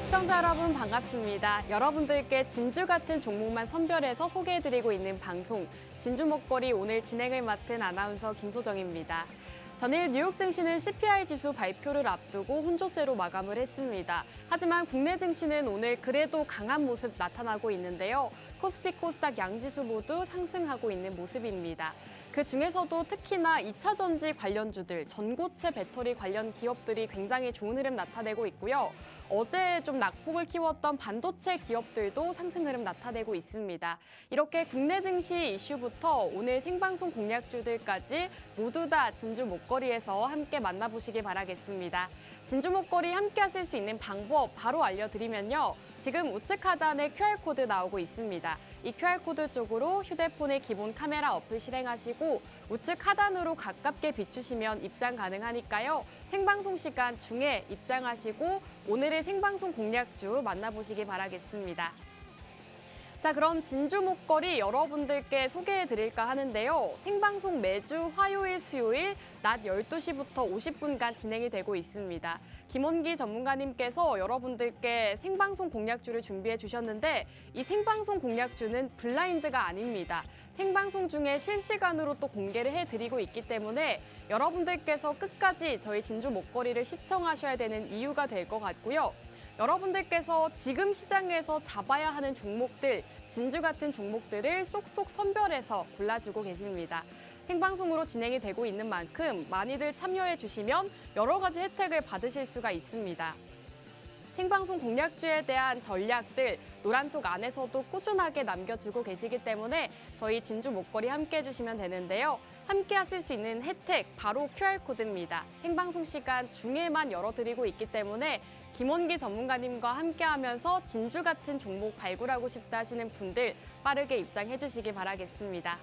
시청자 여러분 반갑습니다. 여러분들께 진주 같은 종목만 선별해서 소개해드리고 있는 방송 진주 먹거리 오늘 진행을 맡은 아나운서 김소정입니다. 전일 뉴욕 증시는 CPI 지수 발표를 앞두고 혼조세로 마감을 했습니다. 하지만 국내 증시는 오늘 그래도 강한 모습 나타나고 있는데요. 코스피, 코스닥 양지수 모두 상승하고 있는 모습입니다. 그 중에서도 특히나 2차 전지 관련주들, 전고체 배터리 관련 기업들이 굉장히 좋은 흐름 나타내고 있고요. 어제 좀 낙폭을 키웠던 반도체 기업들도 상승 흐름 나타내고 있습니다. 이렇게 국내 증시 이슈부터 오늘 생방송 공략주들까지 모두 다 진주 목거리에서 함께 만나보시기 바라겠습니다. 진주 목거리 함께 하실 수 있는 방법 바로 알려드리면요. 지금 우측 하단에 QR코드 나오고 있습니다. 이 QR코드 쪽으로 휴대폰의 기본 카메라 어플 실행하시고 우측 하단으로 가깝게 비추시면 입장 가능하니까요. 생방송 시간 중에 입장하시고 오늘의 생방송 공략주 만나보시기 바라겠습니다. 자, 그럼 진주 목거리 여러분들께 소개해드릴까 하는데요. 생방송 매주 화요일, 수요일 낮 12시부터 50분간 진행이 되고 있습니다. 김원기 전문가님께서 여러분들께 생방송 공략주를 준비해 주셨는데 이 생방송 공략주는 블라인드가 아닙니다. 생방송 중에 실시간으로 또 공개를 해드리고 있기 때문에 여러분들께서 끝까지 저희 진주 목거리를 시청하셔야 되는 이유가 될 것 같고요. 여러분들께서 지금 시장에서 잡아야 하는 종목들, 진주 같은 종목들을 쏙쏙 선별해서 골라주고 계십니다. 생방송으로 진행이 되고 있는 만큼 많이들 참여해 주시면 여러 가지 혜택을 받으실 수가 있습니다. 생방송 공략주에 대한 전략들 노란톡 안에서도 꾸준하게 남겨주고 계시기 때문에 저희 진주 목거리 함께 해주시면 되는데요. 함께 하실 수 있는 혜택 바로 QR코드입니다. 생방송 시간 중에만 열어드리고 있기 때문에 김원기 전문가님과 함께하면서 진주 같은 종목 발굴하고 싶다 하시는 분들 빠르게 입장해 주시기 바라겠습니다.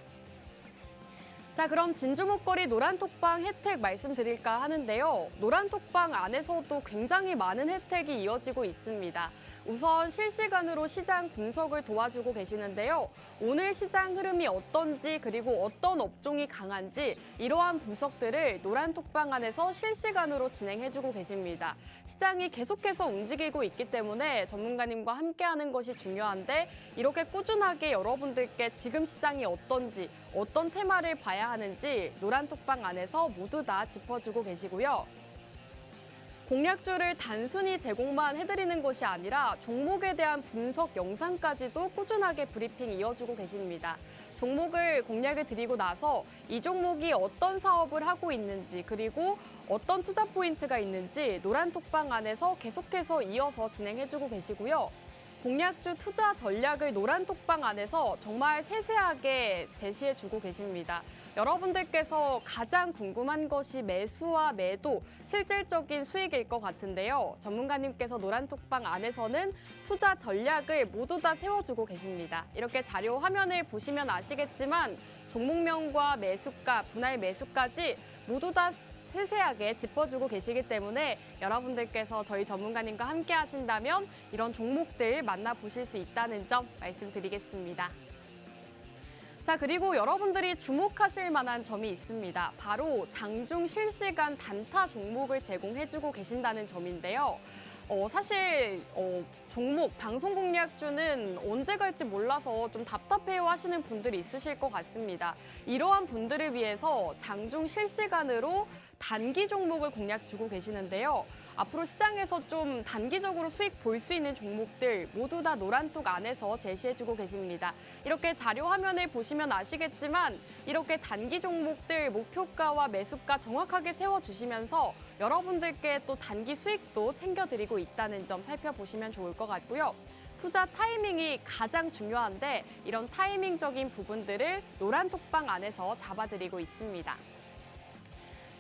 자, 그럼 진주 목거리 노란톡방 혜택 말씀드릴까 하는데요. 노란톡방 안에서도 굉장히 많은 혜택이 이어지고 있습니다. 우선 실시간으로 시장 분석을 도와주고 계시는데요. 오늘 시장 흐름이 어떤지 그리고 어떤 업종이 강한지 이러한 분석들을 노란톡방 안에서 실시간으로 진행해주고 계십니다. 시장이 계속해서 움직이고 있기 때문에 전문가님과 함께하는 것이 중요한데 이렇게 꾸준하게 여러분들께 지금 시장이 어떤지 어떤 테마를 봐야 하는지 노란톡방 안에서 모두 다 짚어주고 계시고요. 공략주를 단순히 제공만 해드리는 것이 아니라 종목에 대한 분석 영상까지도 꾸준하게 브리핑 이어주고 계십니다. 종목을 공략을 드리고 나서 이 종목이 어떤 사업을 하고 있는지 그리고 어떤 투자 포인트가 있는지 노란톡방 안에서 계속해서 이어서 진행해주고 계시고요. 공략주 투자 전략을 노란톡방 안에서 정말 세세하게 제시해주고 계십니다. 여러분들께서 가장 궁금한 것이 매수와 매도, 실질적인 수익일 것 같은데요. 전문가님께서 노란톡방 안에서는 투자 전략을 모두 다 세워주고 계십니다. 이렇게 자료 화면을 보시면 아시겠지만 종목명과 매수가, 분할 매수까지 모두 다 세세하게 짚어주고 계시기 때문에 여러분들께서 저희 전문가님과 함께 하신다면 이런 종목들 만나보실 수 있다는 점 말씀드리겠습니다. 자, 그리고 여러분들이 주목하실 만한 점이 있습니다. 바로 장중 실시간 단타 종목을 제공해주고 계신다는 점인데요. 사실 종목, 방송 공략주는 언제 갈지 몰라서 좀 답답해요 하시는 분들이 있으실 것 같습니다. 이러한 분들을 위해서 장중 실시간으로 단기 종목을 공략 주고 계시는데요. 앞으로 시장에서 좀 단기적으로 수익 볼 수 있는 종목들 모두 다 노란톡 안에서 제시해주고 계십니다. 이렇게 자료 화면을 보시면 아시겠지만 이렇게 단기 종목들 목표가와 매수가 정확하게 세워주시면서 여러분들께 또 단기 수익도 챙겨드리고 있다는 점 살펴보시면 좋을 것 같고요. 투자 타이밍이 가장 중요한데 이런 타이밍적인 부분들을 노란톡방 안에서 잡아드리고 있습니다.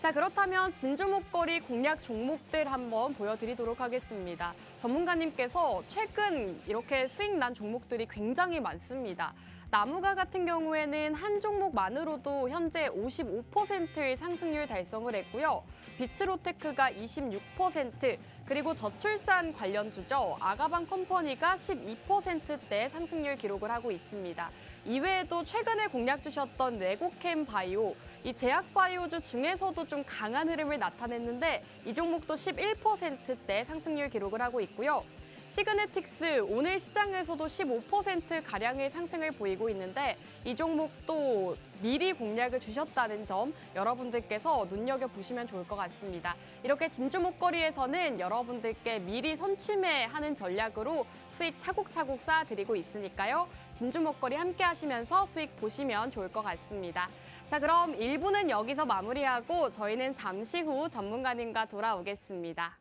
자, 그렇다면 진주 목거리 공략 종목들 한번 보여드리도록 하겠습니다. 전문가님께서 최근 이렇게 수익 난 종목들이 굉장히 많습니다. 나무가 같은 경우에는 한 종목만으로도 현재 55%의 상승률 달성을 했고요. 비츠로테크가 26%, 그리고 저출산 관련주죠. 아가방 컴퍼니가 12%대 상승률 기록을 하고 있습니다. 이외에도 최근에 공략 주셨던 레고캠 바이오, 이 제약바이오주 중에서도 좀 강한 흐름을 나타냈는데 이 종목도 11%대 상승률 기록을 하고 있고요. 시그네틱스 오늘 시장에서도 15%가량의 상승을 보이고 있는데 이 종목도 미리 공략을 주셨다는 점 여러분들께서 눈여겨보시면 좋을 것 같습니다. 이렇게 진주 목걸이에서는 여러분들께 미리 선취매하는 전략으로 수익 차곡차곡 쌓아드리고 있으니까요. 진주 목걸이 함께 하시면서 수익 보시면 좋을 것 같습니다. 자, 그럼 1부는 여기서 마무리하고 저희는 잠시 후 전문가님과 돌아오겠습니다.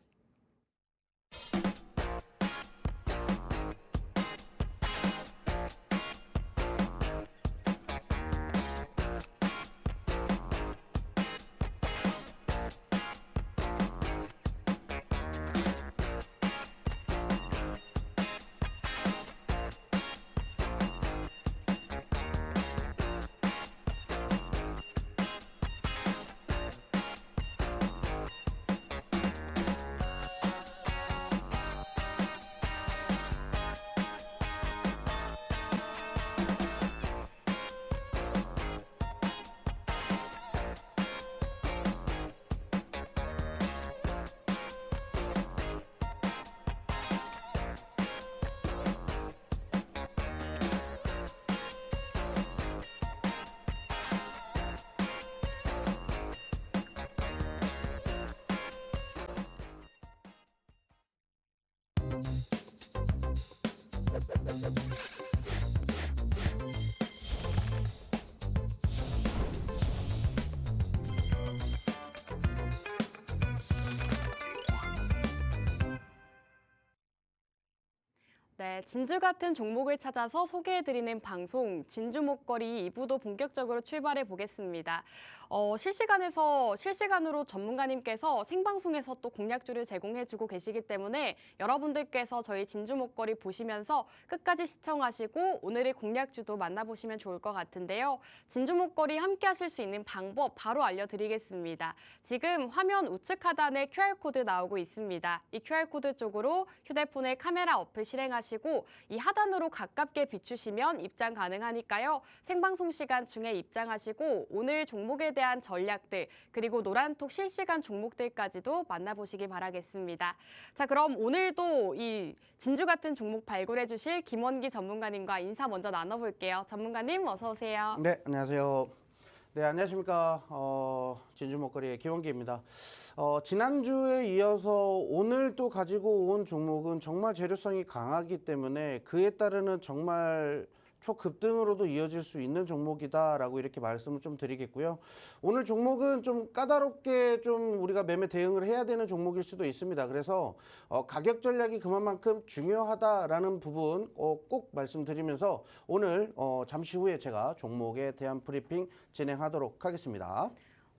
네, 진주 같은 종목을 찾아서 소개해드리는 방송 진주 목걸이 2부도 본격적으로 출발해 보겠습니다. 실시간으로 전문가님께서 생방송에서 또 공략주를 제공해주고 계시기 때문에 여러분들께서 저희 진주 목걸이 보시면서 끝까지 시청하시고 오늘의 공략주도 만나보시면 좋을 것 같은데요. 진주 목걸이 함께 하실 수 있는 방법 바로 알려드리겠습니다. 지금 화면 우측 하단에 QR코드 나오고 있습니다. 이 QR코드 쪽으로 휴대폰의 카메라 어플 실행하시고 이 하단으로 가깝게 비추시면 입장 가능하니까요. 생방송 시간 중에 입장하시고 오늘 종목에 대한 전략들 그리고 노란톡 실시간 종목들까지도 만나보시기 바라겠습니다. 자, 그럼 오늘도 이 진주 같은 종목 발굴해 주실 김원기 전문가님과 인사 먼저 나눠볼게요. 전문가님 어서 오세요. 네, 안녕하세요. 네, 안녕하십니까. 진주 목걸이의 김원기입니다. 지난주에 이어서 오늘 또 가지고 온 종목은 정말 재료성이 강하기 때문에 그에 따르는 정말 초급등으로도 이어질 수 있는 종목이다라고 이렇게 말씀을 좀 드리겠고요. 오늘 종목은 좀 까다롭게 좀 우리가 매매 대응을 해야 되는 종목일 수도 있습니다. 그래서 가격 전략이 그만큼 중요하다라는 부분 꼭 말씀드리면서 오늘 잠시 후에 제가 종목에 대한 브리핑 진행하도록 하겠습니다.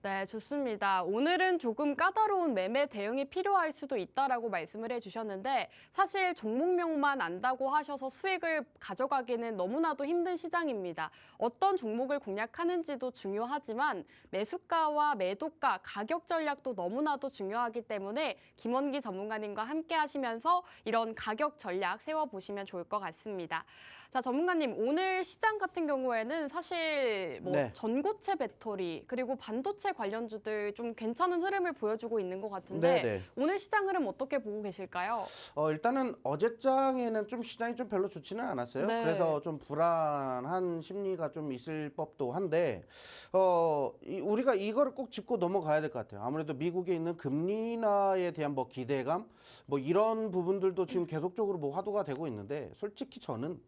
네, 좋습니다. 오늘은 조금 까다로운 매매 대응이 필요할 수도 있다라고 말씀을 해주셨는데 사실 종목명만 안다고 하셔서 수익을 가져가기는 너무나도 힘든 시장입니다. 어떤 종목을 공략하는지도 중요하지만 매수가와 매도가, 가격 전략도 너무나도 중요하기 때문에 김원기 전문가님과 함께 하시면서 이런 가격 전략 세워보시면 좋을 것 같습니다. 자, 전문가님, 오늘 시장 같은 경우에는 사실 네. 전고체 배터리 그리고 반도체 관련주들 좀 괜찮은 흐름을 보여주고 있는 것 같은데 네네. 오늘 시장 흐름 어떻게 보고 계실까요? 일단은 어제장에는 좀 시장이 좀 별로 좋지는 않았어요. 네. 그래서 좀 불안한 심리가 좀 있을 법도 한데 우리가 이거를 꼭 짚고 넘어가야 될 것 같아요. 아무래도 미국에 있는 금리 인하에 대한 기대감 이런 부분들도 지금 계속적으로 화두가 되고 있는데 솔직히 저는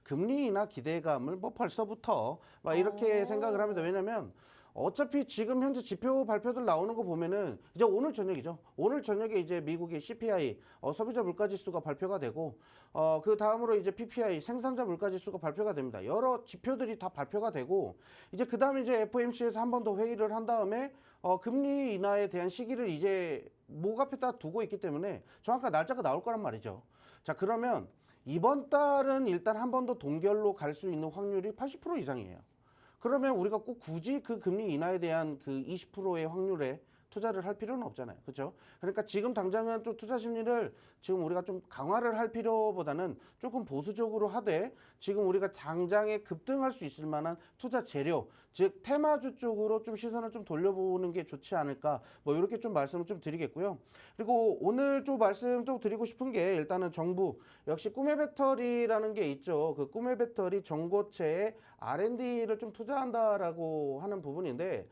금리 인하 기대감을 벌써부터 이렇게 생각을 합니다. 왜냐면 어차피 지금 현재 지표 발표들 나오는 거 보면은 이제 오늘 저녁이죠. 오늘 저녁에 이제 미국의 CPI 소비자 물가지수가 발표가 되고 그 다음으로 이제 PPI 생산자 물가지수가 발표가 됩니다. 여러 지표들이 다 발표가 되고 이제 그 다음에 이제 FOMC에서 한 번 더 회의를 한 다음에 금리 인하에 대한 시기를 이제 목 앞에다 두고 있기 때문에 정확한 날짜가 나올 거란 말이죠. 자, 그러면 이번 달은 일단 한 번 더 동결로 갈 수 있는 확률이 80% 이상이에요. 그러면 우리가 꼭 굳이 그 금리 인하에 대한 그 20%의 확률에 투자를 할 필요는 없잖아요. 그렇죠? 그러니까 지금 당장은 좀 투자 심리를 지금 우리가 좀 강화를 할 필요보다는 조금 보수적으로 하되 지금 우리가 당장에 급등할 수 있을 만한 투자 재료, 즉 테마주 쪽으로 좀 시선을 좀 돌려보는 게 좋지 않을까 뭐 이렇게 좀 말씀을 좀 드리겠고요. 그리고 오늘 좀 말씀 좀 드리고 싶은 게 일단은 정부 역시 꿈의 배터리라는 게 있죠. 그 꿈의 배터리 전고체에 R&D를 좀 투자한다라고 하는 부분인데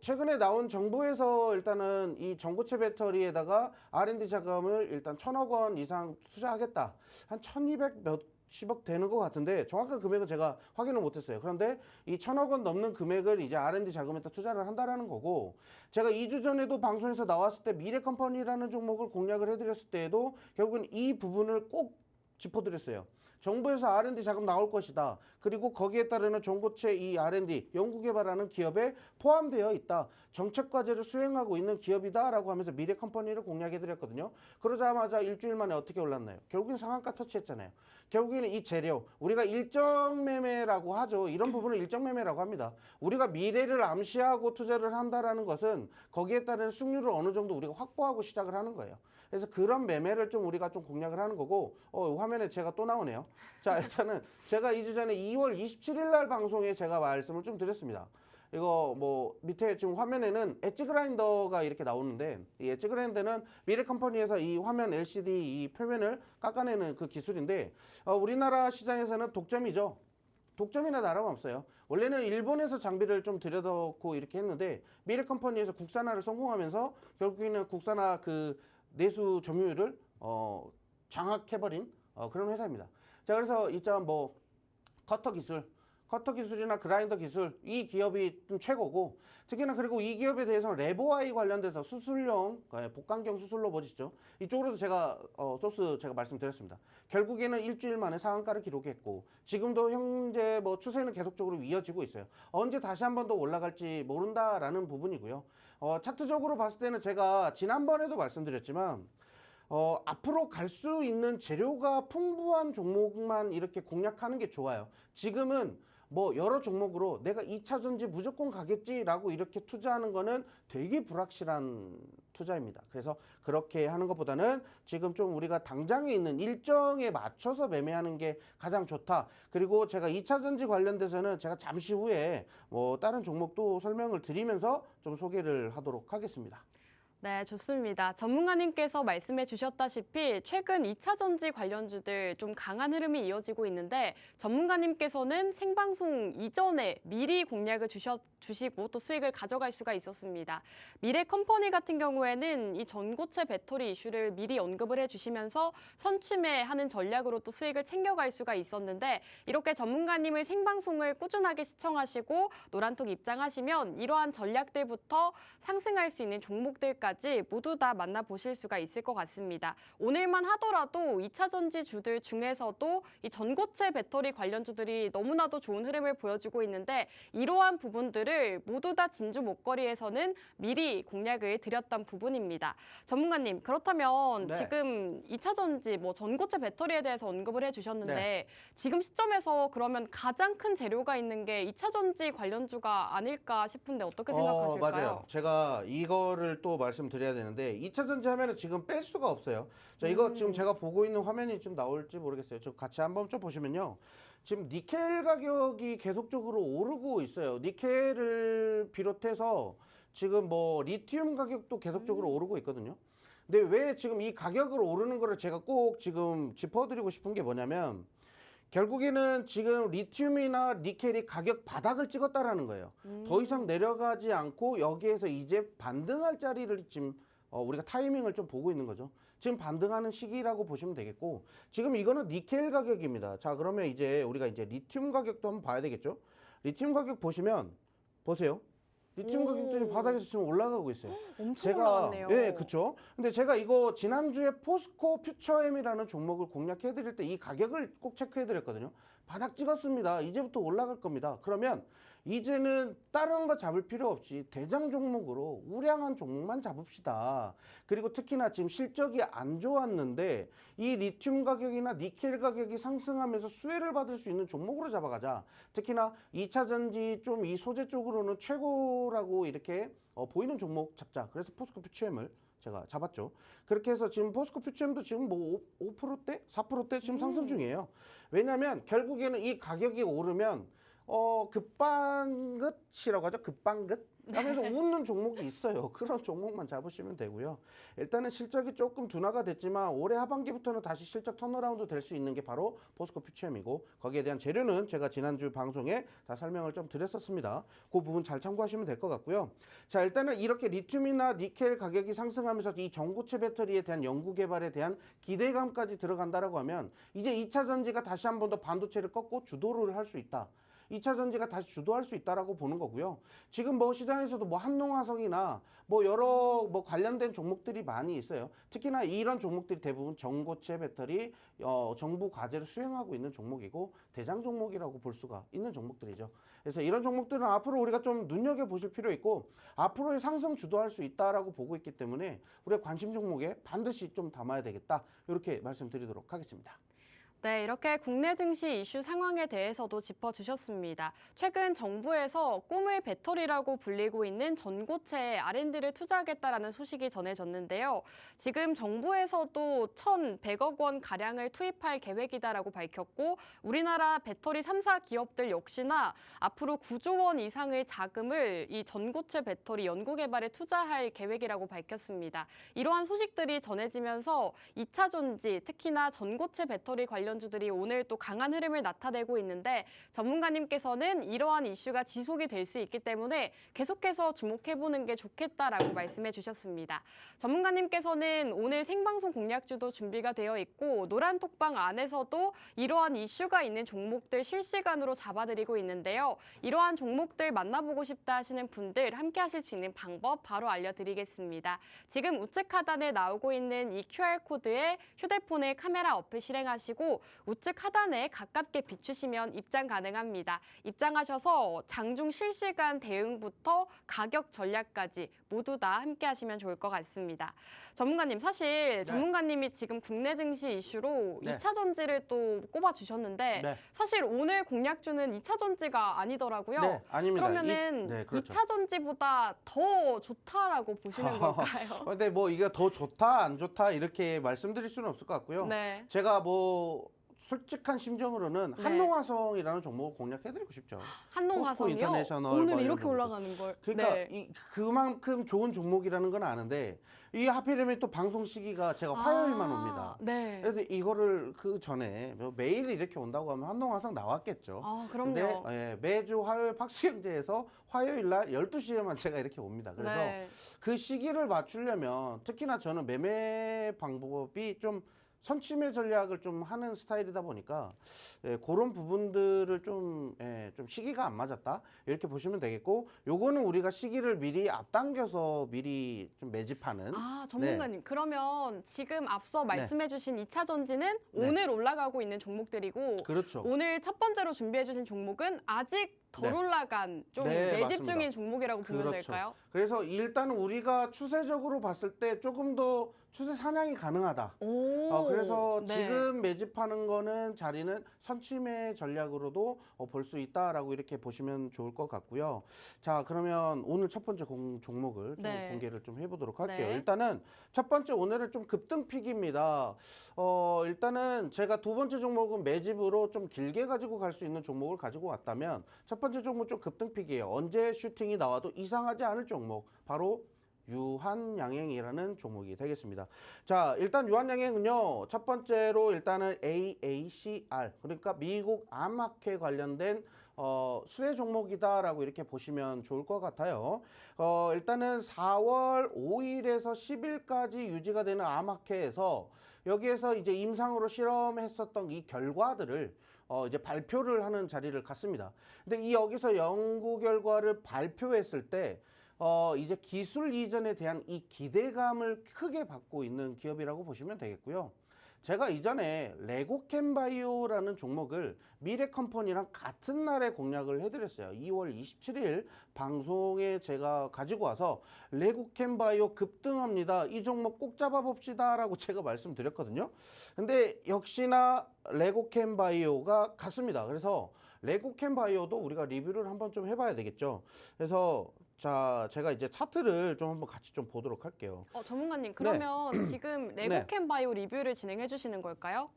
최근에 나온 정부에서 일단은 이 전고체 배터리에다가 R&D 자금을 일단 1,000억 원 이상 투자하겠다. 한 1,200 몇십억 되는 것 같은데 정확한 금액은 제가 확인을 못했어요. 그런데 이 1,000억 원 넘는 금액을 이제 R&D 자금에다 투자를 한다라는 거고, 제가 2주 전에도 방송에서 나왔을 때 미래컴퍼니라는 종목을 공략을 해드렸을 때에도 결국은 이 부분을 꼭 짚어드렸어요. 정부에서 R&D 자금 나올 것이다. 그리고 거기에 따르는 전고체 이 R&D 연구개발하는 기업에 포함되어 있다. 정책 과제를 수행하고 있는 기업이다라고 하면서 미래컴퍼니를 공략해드렸거든요. 그러자마자 일주일 만에 어떻게 올랐나요? 결국엔 상한가 터치했잖아요. 결국에는 이 재료, 우리가 일정 매매라고 하죠. 이런 부분을 일정 매매라고 합니다. 우리가 미래를 암시하고 투자를 한다라는 것은 거기에 따른 수익률을 어느 정도 우리가 확보하고 시작을 하는 거예요. 그래서 그런 매매를 좀 우리가 좀 공략을 하는 거고, 화면에 제가 또 나오네요. 자, 일단은 제가 2주 전에 2월 27일 날 방송에 제가 말씀을 좀 드렸습니다. 이거 뭐 밑에 지금 화면에는 엣지 그라인더가 이렇게 나오는데, 이 엣지 그라인더는 미래컴퍼니에서 이 화면 LCD 이 표면을 깎아내는 그 기술인데, 우리나라 시장에서는 독점이죠. 독점이나 다름없어요. 원래는 일본에서 장비를 좀 들여놓고 이렇게 했는데 미래컴퍼니에서 국산화를 성공하면서 결국에는 국산화 그 내수 점유율을 장악해버린 그런 회사입니다. 자, 그래서 이점 뭐 커터 기술이나 그라인더 기술 이 기업이 좀 최고고, 특히나 그리고 이 기업에 대해서는 레보아이 관련돼서 수술용 복강경 수술 로봇이죠. 이쪽으로도 제가 소스 제가 말씀드렸습니다. 결국에는 일주일 만에 상한가를 기록했고 지금도 현재 뭐 추세는 계속적으로 이어지고 있어요. 언제 다시 한 번 더 올라갈지 모른다라는 부분이고요. 차트적으로 봤을 때는 제가 지난번에도 말씀드렸지만 앞으로 갈 수 있는 재료가 풍부한 종목만 이렇게 공략하는 게 좋아요. 지금은 뭐 여러 종목으로 내가 2차전지 무조건 가겠지라고 이렇게 투자하는 거는 되게 불확실한 투자입니다. 그래서 그렇게 하는 것보다는 지금 좀 우리가 당장에 있는 일정에 맞춰서 매매하는 게 가장 좋다. 그리고 제가 2차전지 관련돼서는 제가 잠시 후에 뭐 다른 종목도 설명을 드리면서 좀 소개를 하도록 하겠습니다. 네, 좋습니다. 전문가님께서 말씀해 주셨다시피 최근 2차 전지 관련주들 좀 강한 흐름이 이어지고 있는데 전문가님께서는 생방송 이전에 미리 공략을 주시고 또 수익을 가져갈 수가 있었습니다. 미래컴퍼니 같은 경우에는 이 전고체 배터리 이슈를 미리 언급을 해주시면서 선취매하는 전략으로 또 수익을 챙겨갈 수가 있었는데 이렇게 전문가님의 생방송을 꾸준하게 시청하시고 노란통 입장하시면 이러한 전략들부터 상승할 수 있는 종목들까지 모두 다 만나보실 수가 있을 것 같습니다. 오늘만 하더라도 2차 전지 주들 중에서도 이 전고체 배터리 관련주들이 너무나도 좋은 흐름을 보여주고 있는데 이러한 부분들을 모두 다 진주 목걸이에서는 미리 공략을 드렸던 부분입니다. 전문가님, 그렇다면 네. 지금 2차 전지 뭐 전고체 배터리에 대해서 언급을 해주셨는데 네. 지금 시점에서 그러면 가장 큰 재료가 있는 게 2차 전지 관련주가 아닐까 싶은데 어떻게 생각하실까요? 맞아요. 제가 이거를 또 말씀드려야 되는데 2차 전지 하면은 지금 뺄 수가 없어요. 자, 이거 지금 제가 보고 있는 화면이 좀 나올지 모르겠어요. 저 같이 한번 좀 보시면요. 지금 니켈 가격이 계속적으로 오르고 있어요. 니켈을 비롯해서 지금 뭐 리튬 가격도 계속적으로 오르고 있거든요. 근데 왜 지금 이 가격을 오르는 거를 제가 꼭 지금 짚어드리고 싶은 게 뭐냐면 결국에는 지금 리튬이나 니켈이 가격 바닥을 찍었다라는 거예요. 더 이상 내려가지 않고 여기에서 이제 반등할 자리를 지금 우리가 타이밍을 좀 보고 있는 거죠. 지금 반등하는 시기라고 보시면 되겠고, 지금 이거는 니켈 가격입니다. 자, 그러면 이제 우리가 이제 리튬 가격도 한번 봐야 되겠죠. 리튬 가격 보시면 보세요. 리튬 가격도 지금 바닥에서 지금 올라가고 있어요. 엄청 올라갔네요. 예, 그렇죠. 근데 제가 이거 지난주에 포스코 퓨처엠이라는 종목을 공략해 드릴 때 이 가격을 꼭 체크해 드렸거든요. 바닥 찍었습니다. 이제부터 올라갈 겁니다. 그러면 이제는 다른 거 잡을 필요 없이 대장 종목으로 우량한 종목만 잡읍시다. 그리고 특히나 지금 실적이 안 좋았는데 이 리튬 가격이나 니켈 가격이 상승하면서 수혜를 받을 수 있는 종목으로 잡아가자. 특히나 2차 전지 좀 이 소재 쪽으로는 최고라고 이렇게 보이는 종목 잡자. 그래서 포스코 퓨처엠을 제가 잡았죠. 그렇게 해서 지금 포스코 퓨처엠도 지금 뭐 5%대, 4%대 지금 상승 중이에요. 왜냐하면 결국에는 이 가격이 오르면 급방긋이라고 하죠. 급방긋. 하면서 웃는 종목이 있어요. 그런 종목만 잡으시면 되고요. 일단은 실적이 조금 둔화가 됐지만 올해 하반기부터는 다시 실적 턴어라운드 될 수 있는 게 바로 포스코 퓨처엠이고 거기에 대한 재료는 제가 지난주 방송에 다 설명을 좀 드렸었습니다. 그 부분 잘 참고하시면 될 것 같고요. 자, 일단은 이렇게 리튬이나 니켈 가격이 상승하면서 이 전고체 배터리에 대한 연구 개발에 대한 기대감까지 들어간다라고 하면 이제 2차 전지가 다시 한 번 더 반도체를 꺾고 주도를 할 수 있다. 2차 전지가 다시 주도할 수 있다라고 보는 거고요. 지금 뭐 시장에서도 뭐 한농화성이나 뭐 여러 뭐 관련된 종목들이 많이 있어요. 특히나 이런 종목들이 대부분 전고체 배터리 정부 과제를 수행하고 있는 종목이고 대장 종목이라고 볼 수가 있는 종목들이죠. 그래서 이런 종목들은 앞으로 우리가 좀 눈여겨 보실 필요 있고 앞으로의 상승 주도할 수 있다라고 보고 있기 때문에 우리가 관심 종목에 반드시 좀 담아야 되겠다. 이렇게 말씀드리도록 하겠습니다. 네, 이렇게 국내 증시 이슈 상황에 대해서도 짚어주셨습니다. 최근 정부에서 꿈의 배터리라고 불리고 있는 전고체에 R&D를 투자하겠다라는 소식이 전해졌는데요. 지금 정부에서도 1,100억 원 가량을 투입할 계획이다라고 밝혔고 우리나라 배터리 3사 기업들 역시나 앞으로 9조 원 이상의 자금을 이 전고체 배터리 연구 개발에 투자할 계획이라고 밝혔습니다. 이러한 소식들이 전해지면서 2차 전지, 특히나 전고체 배터리 관련 주들이 오늘 또 강한 흐름을 나타내고 있는데 전문가님께서는 이러한 이슈가 지속이 될 수 있기 때문에 계속해서 주목해보는 게 좋겠다라고 말씀해 주셨습니다. 전문가님께서는 오늘 생방송 공략주도 준비가 되어 있고 노란톡방 안에서도 이러한 이슈가 있는 종목들 실시간으로 잡아드리고 있는데요. 이러한 종목들 만나보고 싶다 하시는 분들 함께 하실 수 있는 방법 바로 알려드리겠습니다. 지금 우측 하단에 나오고 있는 이 QR코드에 휴대폰의 카메라 어플 실행하시고 우측 하단에 가깝게 비추시면 입장 가능합니다. 입장하셔서 장중 실시간 대응부터 가격 전략까지 모두 다 함께 하시면 좋을 것 같습니다. 전문가님, 사실 전문가님이 지금 국내 증시 이슈로 2차 전지를 또 꼽아주셨는데 사실 오늘 공략주는 2차 전지가 아니더라고요. 네, 아닙니다. 그러면은 그렇죠. 2차 전지보다 더 좋다라고 보시는 걸까요? 근데 뭐 이게 더 좋다 안 좋다 이렇게 말씀드릴 수는 없을 것 같고요. 네. 제가 뭐 솔직한 심정으로는 한농화성이라는 종목을 공략해드리고 싶죠. 한농화성이요? 인터내셔널 오늘 뭐 이런 이렇게 종목들. 올라가는 걸. 그러니까 그만큼 좋은 종목이라는 건 아는데 이 하필이면 또 방송 시기가 제가 화요일만 옵니다. 네. 그래서 이거를 그 전에 매일 이렇게 온다고 하면 한농화성 나왔겠죠. 그럼요. 근데 매주 화요일 팍스경제에서 화요일 날 12시에만 제가 이렇게 옵니다. 그래서 그 시기를 맞추려면 특히나 저는 매매 방법이 좀 선취매 전략을 좀 하는 스타일이다 보니까 그런 부분들을 좀 시기가 안 맞았다 이렇게 보시면 되겠고 요거는 우리가 시기를 미리 앞당겨서 미리 좀 매집하는 전문가님 그러면 지금 앞서 말씀해 주신 2차 전지는 오늘 올라가고 있는 종목들이고 그렇죠. 오늘 첫 번째로 준비해 주신 종목은 아직 덜 올라간 좀 매집 맞습니다. 중인 종목이라고 보면 될까요? 그래서 일단은 우리가 추세적으로 봤을 때 조금 더 추세 상향이 가능하다. 그래서 지금 매집하는 거는 자리는 선취매 전략으로도 볼 수 있다라고 이렇게 보시면 좋을 것 같고요. 자, 그러면 오늘 첫 번째 종목을 좀 공개를 좀 해보도록 할게요. 일단은 첫 번째 오늘은 좀 급등픽입니다. 일단은 제가 두 번째 종목은 매집으로 좀 길게 가지고 갈 수 있는 종목을 가지고 왔다면 첫 번째 종목 좀 급등픽이에요. 언제 슈팅이 나와도 이상하지 않을 종목 바로 유한양행이라는 종목이 되겠습니다. 자, 일단 유한양행은요, 첫 번째로 일단은 AACR, 그러니까 미국 암학회 관련된 수혜 종목이다라고 이렇게 보시면 좋을 것 같아요. 일단은 4월 5일에서 10일까지 유지가 되는 암학회에서 여기에서 이제 임상으로 실험했었던 이 결과들을 이제 발표를 하는 자리를 갖습니다. 근데 여기서 연구 결과를 발표했을 때 이제 기술 이전에 대한 이 기대감을 크게 받고 있는 기업이라고 보시면 되겠고요. 제가 이전에 레고캠바이오라는 종목을 미래컴퍼니랑 같은 날에 공략을 해드렸어요. 2월 27일 방송에 제가 가지고 와서 레고캠바이오 급등합니다. 이 종목 꼭 잡아봅시다 라고 제가 말씀드렸거든요. 근데 역시나 레고캠바이오가 같습니다. 그래서 레고캠바이오도 우리가 리뷰를 한번 좀 해봐야 되겠죠. 그래서 자, 제가 이제 차트를 좀 한번 같이 좀 보도록 할게요. 전문가님, 그러면 지금 레고캠바이오 리뷰를 진행해 주시는 걸까요?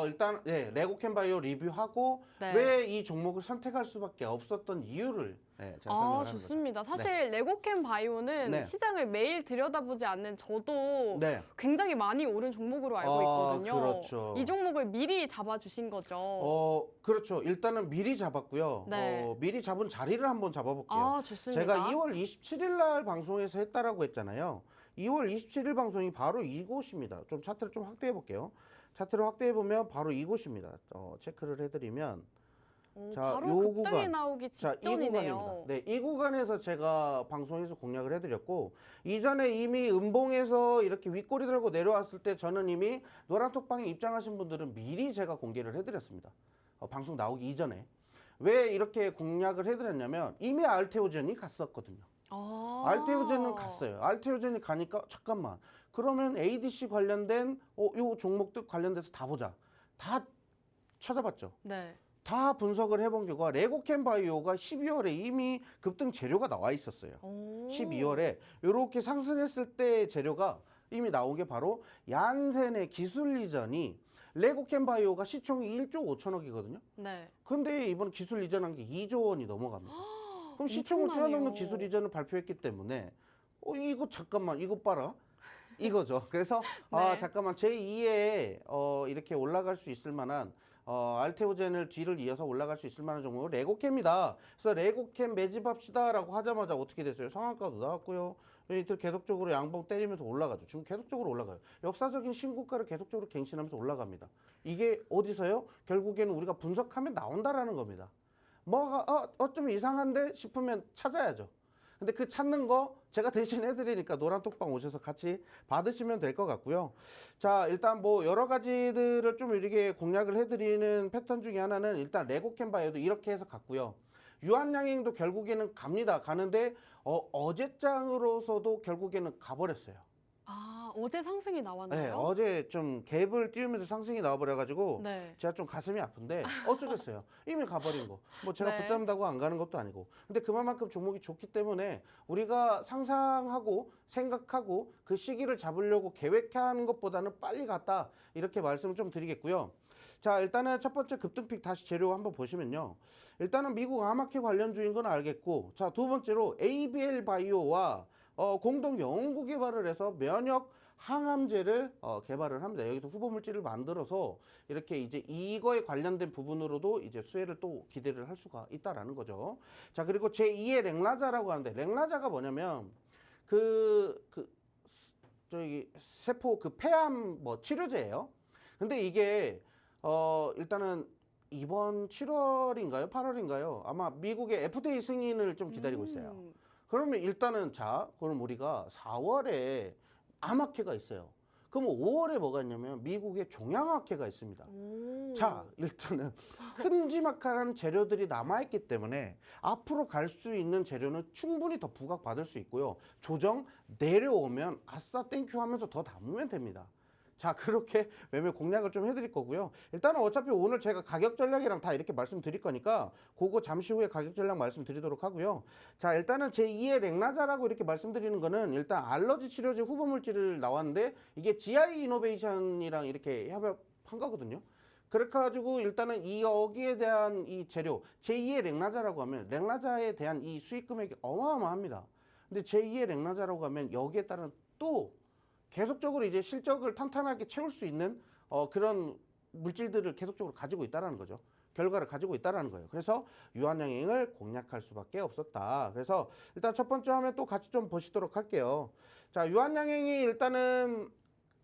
일단 레고캠 바이오 리뷰하고 네. 왜 이 종목을 선택할 수밖에 없었던 이유를 제가 설명을 하는 좋습니다. 거죠. 사실 레고캠 바이오는 네. 시장을 매일 들여다보지 않는 저도 네. 굉장히 많이 오른 종목으로 알고 있거든요. 그렇죠. 이 종목을 미리 잡아주신 거죠. 그렇죠. 일단은 미리 잡았고요. 네. 미리 잡은 자리를 한번 잡아볼게요. 좋습니다. 제가 2월 27일 날 방송에서 했다라고 했잖아요. 2월 27일 방송이 바로 이곳입니다. 좀 차트를 좀 확대해 볼게요. 차트를 확대해 보면 바로 이곳입니다. 체크를 해드리면 자, 바로 요 급등이 구간. 나오기 이 직전이네요. 구간입니다. 네, 이 구간에서 제가 방송에서 공략을 해드렸고 이전에 이미 음봉에서 이렇게 윗꼬리 들고 내려왔을 때 저는 이미 노란톡방에 입장하신 분들은 미리 제가 공개를 해드렸습니다. 방송 나오기 이전에. 왜 이렇게 공략을 해드렸냐면 이미 알테오젠이 갔었거든요. 알테오젠은 갔어요. 알테오젠이 가니까 잠깐만. 그러면 ADC 관련된 요 종목들 관련돼서 다 보자. 다 찾아봤죠. 네. 다 분석을 해본 결과 레고캠 바이오가 12월에 이미 급등 재료가 나와 있었어요. 12월에 이렇게 상승했을 때 재료가 이미 나온 게 바로 얀센의 기술 이전이 레고캠 바이오가 시총이 1조 5천억이거든요. 네. 근데 이번 기술 이전한 게 2조 원이 넘어갑니다. 그럼 시총을 엄청나네요. 뛰어넘는 기술 이전을 발표했기 때문에 이거 잠깐만 이거 봐라. 이거죠. 그래서 네. 잠깐만 제2에 이렇게 올라갈 수 있을 만한 알테오젠을 뒤를 이어서 올라갈 수 있을 만한 종목은 레고캠이다. 그래서 레고캠 매집합시다라고 하자마자 어떻게 됐어요? 상한가도 나왔고요. 이틀 계속적으로 양봉 때리면서 올라가죠. 지금 계속적으로 올라가요. 역사적인 신고가를 계속적으로 갱신하면서 올라갑니다. 이게 어디서요? 결국에는 우리가 분석하면 나온다라는 겁니다. 뭐가 어쩌면 이상한데 싶으면 찾아야죠. 근데 그 찾는 거 제가 대신 해드리니까 노란톡방 오셔서 같이 받으시면 될 것 같고요. 자, 일단 뭐 여러 가지들을 좀 이렇게 공략을 해드리는 패턴 중에 하나는 일단 레고캠 바이오도 이렇게 해서 갔고요. 유한양행도 결국에는 갑니다. 가는데 어제장으로서도 결국에는 가버렸어요. 어제 상승이 네, 나왔나요? 어제 좀 갭을 띄우면서 상승이 나와버려가지고 네. 제가 좀 가슴이 아픈데 어쩌겠어요. 이미 가버린 거. 뭐 제가 네. 붙잡는다고 안 가는 것도 아니고. 근데 그만큼 종목이 좋기 때문에 우리가 상상하고 생각하고 그 시기를 잡으려고 계획하는 것보다는 빨리 갔다. 이렇게 말씀을 좀 드리겠고요. 자, 일단은 첫 번째 급등픽 다시 재료 한번 보시면요. 일단은 미국 아마케 관련주인 건 알겠고, 자, 두 번째로 ABL 바이오와 공동 연구 개발을 해서 면역 항암제를 개발을 합니다. 여기서 후보 물질을 만들어서 이렇게 이제 이거에 관련된 부분으로도 이제 수혜를 또 기대를 할 수가 있다라는 거죠. 자, 그리고 제2의 랭라자라고 하는데 랭라자가 뭐냐면 저기 세포 폐암 뭐 치료제예요. 근데 이게 일단은 이번 7월인가요? 8월인가요? 아마 미국의 FDA 승인을 좀 기다리고 있어요. 그러면 일단은 그럼 우리가 4월에 암학회가 있어요. 그럼 5월에 뭐가 있냐면 미국의 종양학회가 있습니다. 자, 일단은 큼지막한 재료들이 남아있기 때문에 앞으로 갈 수 있는 재료는 충분히 더 부각받을 수 있고요. 조정 내려오면 아싸 땡큐 하면서 더 담으면 됩니다. 자, 그렇게 매매 공략을 좀 해드릴 거고요. 일단은 어차피 오늘 제가 가격 전략이랑 다 이렇게 말씀드릴 거니까 그거 잠시 후에 가격 전략 말씀드리도록 하고요. 자, 일단은 제2의 랭라자라고 이렇게 말씀드리는 거는 일단 알러지 치료제 후보 물질을 나왔는데 이게 GI 이노베이션이랑 이렇게 협업한 거거든요. 그래가지고 일단은 여기에 대한 이 재료 제2의 랭라자라고 하면 랭라자에 대한 이 수익 금액이 어마어마합니다. 근데 제2의 랭라자라고 하면 여기에 따른 또 계속적으로 이제 실적을 탄탄하게 채울 수 있는 그런 물질들을 계속적으로 가지고 있다라는 거죠. 결과를 가지고 있다라는 거예요. 그래서 유한양행을 공략할 수밖에 없었다. 그래서 일단 첫 번째 화면 또 같이 좀 보시도록 할게요. 자, 유한양행이 일단은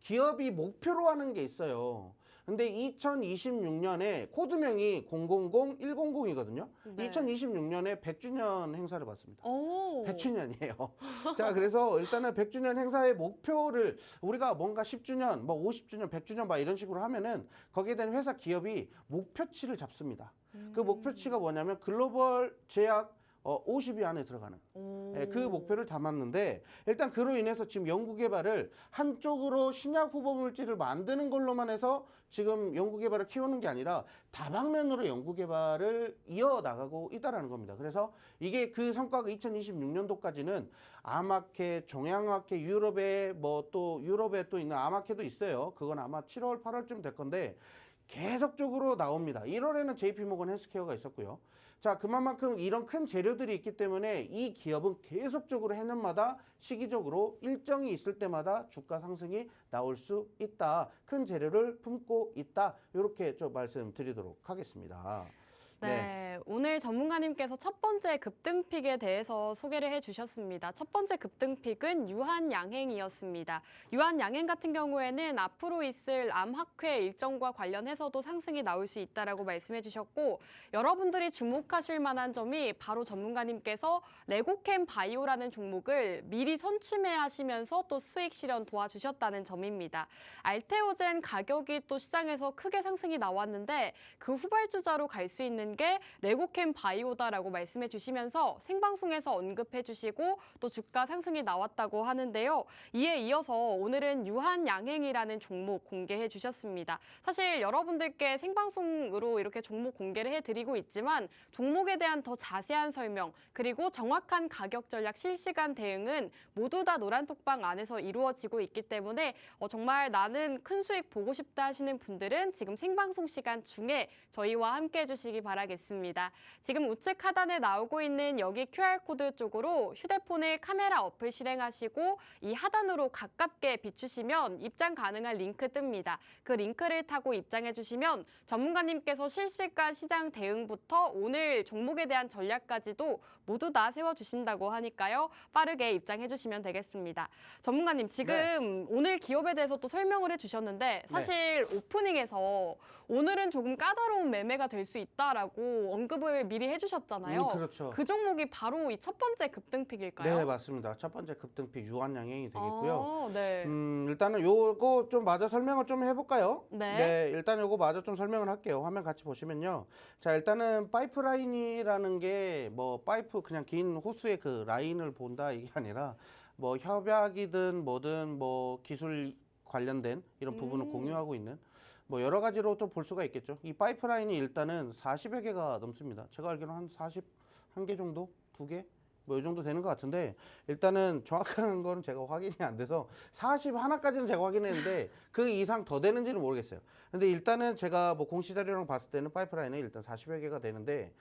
기업이 목표로 하는 게 있어요. 근데 2026년에 코드명이 000100이거든요. 네. 2026년에 100주년 행사를 받습니다. 100주년이에요. 자, 그래서 일단은 100주년 행사의 목표를 우리가 뭔가 10주년, 뭐 50주년, 100주년 막 이런 식으로 하면은 거기에 대한 회사 기업이 목표치를 잡습니다. 그 목표치가 뭐냐면 글로벌 제약 50위 안에 들어가는 그 목표를 담았는데 일단 그로 인해서 지금 연구개발을 한쪽으로 신약 후보 물질을 만드는 걸로만 해서 지금 연구개발을 키우는 게 아니라 다방면으로 연구개발을 이어나가고 있다는 겁니다. 그래서 이게 그 성과가 2026년도까지는 아마케, 종양학회, 유럽에 뭐 또 유럽에 또 있는 아마케도 있어요. 그건 아마 7월, 8월쯤 될 건데 계속적으로 나옵니다. 1월에는 JP모건 헬스케어가 있었고요. 자, 그만큼 이런 큰 재료들이 있기 때문에 이 기업은 계속적으로 해년마다 시기적으로 일정이 있을 때마다 주가 상승이 나올 수 있다. 큰 재료를 품고 있다. 이렇게 좀 말씀드리도록 하겠습니다. 네, 오늘 전문가님께서 첫 번째 급등픽에 대해서 소개를 해주셨습니다. 첫 번째 급등픽은 유한양행이었습니다. 유한양행 같은 경우에는 앞으로 있을 암학회 일정과 관련해서도 상승이 나올 수 있다라고 말씀해 주셨고, 여러분들이 주목하실 만한 점이 바로 전문가님께서 레고캠 바이오라는 종목을 미리 선취매하시면서 또 수익 실현 도와주셨다는 점입니다. 알테오젠 가격이 또 시장에서 크게 상승이 나왔는데 그 후발주자로 갈 수 있는 게 레고캠 바이오다라고 말씀해 주시면서 생방송에서 언급해 주시고 또 주가 상승이 나왔다고 하는데요. 이에 이어서 오늘은 유한양행이라는 종목 공개해 주셨습니다. 사실 여러분들께 생방송으로 이렇게 종목 공개를 해드리고 있지만 종목에 대한 더 자세한 설명 그리고 정확한 가격 전략 실시간 대응은 모두 다 노란톡방 안에서 이루어지고 있기 때문에 정말 나는 큰 수익 보고 싶다 하시는 분들은 지금 생방송 시간 중에 저희와 함께 해주시기 바라겠습니다. 지금 우측 하단에 나오고 있는 여기 QR코드 쪽으로 휴대폰에 카메라 어플 실행하시고 이 하단으로 가깝게 비추시면 입장 가능한 링크 뜹니다. 그 링크를 타고 입장해 주시면 전문가님께서 실시간 시장 대응부터 오늘 종목에 대한 전략까지도 모두 다 세워주신다고 하니까요. 빠르게 입장해 주시면 되겠습니다. 전문가님 지금 오늘 기업에 대해서 또 설명을 해주셨는데 사실 오프닝에서 오늘은 조금 까다로운 매매가 될 수 있다라고 언급을 미리 해주셨잖아요. 그렇죠. 그 종목이 바로 이 첫 번째 급등픽일까요? 네, 맞습니다. 첫 번째 급등픽 유한양행이 되겠고요. 아, 네. 일단은 요거 좀 마저 설명을 좀 해볼까요? 네. 일단 요거 마저 좀 설명을 할게요. 화면 같이 보시면요. 자, 일단은 파이프라인이라는 게 뭐 파이프 그냥 긴 호수의 그 라인을 본다 이게 아니라 뭐 협약이든 뭐든 뭐 기술 관련된 이런 부분을 공유하고 있는 뭐 여러 가지로 또 볼 수가 있겠죠. 이 파이프라인이 일단은 40여 개가 넘습니다. 제가 알기로는 한 41개 정도? 2개? 뭐 이 정도 되는 것 같은데 일단은 정확한 거는 제가 확인이 안 돼서 41까지는 제가 확인했는데 그 이상 더 되는지는 모르겠어요. 근데 일단은 제가 뭐 공시 자료랑 봤을 때는 파이프라인이 일단 40여 개가 되는데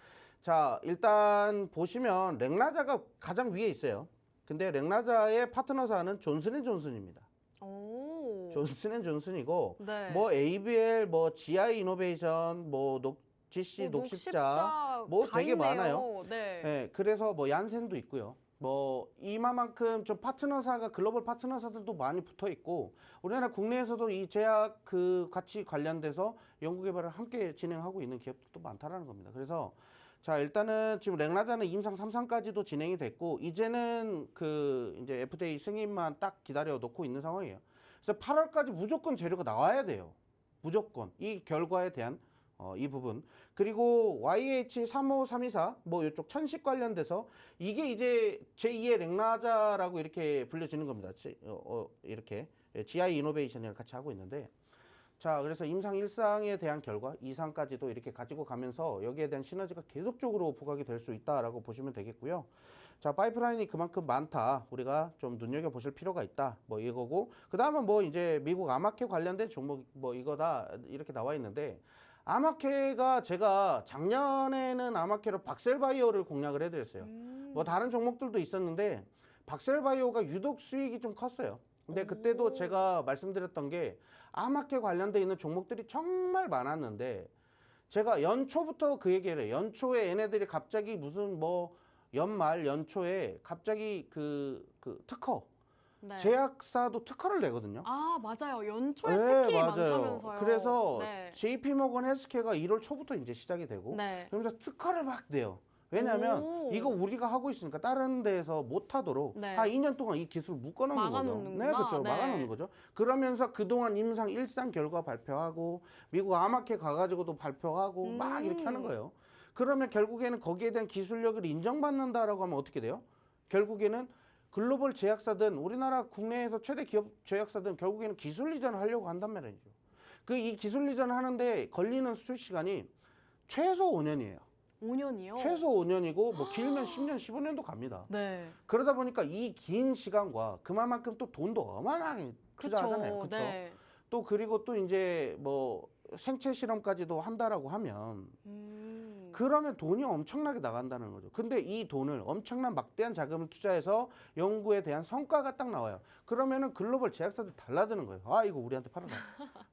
자, 일단 보시면 렉나자가 가장 위에 있어요. 근데 렉나자의 파트너사는 존슨앤존슨입니다. 오. 존슨앤존슨이고 네. 뭐 ABL, 뭐 GI 이노베이션, 뭐 GC 녹십자 뭐 다 되게 있네요. 많아요. 네. 네, 그래서 뭐 얀센도 있고요. 뭐 이마만큼 좀 파트너사가 글로벌 파트너사들도 많이 붙어 있고 우리나라 국내에서도 이 제약 그 같이 관련돼서 연구 개발을 함께 진행하고 있는 기업들도 많다라는 겁니다. 그래서 자, 일단은 지금 렉나자는 임상 3상까지도 진행이 됐고 이제는 그 이제 FDA 승인만 딱 기다려 놓고 있는 상황이에요. 그래서 8월까지 무조건 재료가 나와야 돼요. 무조건 이 결과에 대한 이 부분. 그리고 YH35324 뭐 이쪽 천식 관련돼서 이게 이제 제2의 렉나자라고 이렇게 불려지는 겁니다. 이렇게 GI 이노베이션이랑 같이 하고 있는데 자, 그래서 임상 1상에 대한 결과 2상까지도 이렇게 가지고 가면서 여기에 대한 시너지가 계속적으로 부각이 될 수 있다라고 보시면 되겠고요. 자, 파이프라인이 그만큼 많다. 우리가 좀 눈여겨보실 필요가 있다. 뭐 이거고. 그 다음은 뭐 이제 미국 암학회 관련된 종목 뭐 이거다. 이렇게 나와 있는데 암학회가 제가 작년에는 암학회로 박셀바이오를 공략을 해드렸어요. 뭐 다른 종목들도 있었는데 박셀바이오가 유독 수익이 좀 컸어요. 근데 그때도 제가 말씀드렸던 게 암학회 관련돼 있는 종목들이 정말 많았는데 제가 연초부터 그 얘기를 해요. 연초에 얘네들이 갑자기 무슨 뭐 연말 연초에 갑자기 그 특허 네. 제약사도 특허를 내거든요. 아, 맞아요. 연초에 네, 특히 맞아요. 많다면서요. 그래서 네. JP모건 헬스케어가 1월 초부터 이제 시작이 되고 네. 그러면서 특허를 막 내요. 왜냐하면 오. 이거 우리가 하고 있으니까 다른 데에서 못 하도록 네. 한 2년 동안 이 기술 묶어놓는 거죠. 막아놓는구나. 네, 그렇죠. 네. 막아놓는 거죠. 그러면서 그동안 임상 1상 결과 발표하고 미국 암학회 가가지고도 발표하고 막 이렇게 하는 거예요. 그러면 결국에는 거기에 대한 기술력을 인정받는다라고 하면 어떻게 돼요? 결국에는 글로벌 제약사든 우리나라 국내에서 최대 기업 제약사든 결국에는 기술 이전을 하려고 한단 말이죠. 그 이 기술 이전 하는데 걸리는 수출 시간이 최소 5년이에요. 5년이요? 최소 5년이고 뭐 길면 10년, 15년도 갑니다. 네. 그러다 보니까 이 긴 시간과 그만큼 또 돈도 어마어마하게 투자하잖아요. 그쵸. 그렇죠? 네. 또 그리고 또 이제 뭐 생체 실험까지도 한다라고 하면 그러면 돈이 엄청나게 나간다는 거죠. 근데 이 돈을 엄청난 막대한 자금을 투자해서 연구에 대한 성과가 딱 나와요. 그러면은 글로벌 제약사들 달라드는 거예요. 아, 이거 우리한테 팔아라.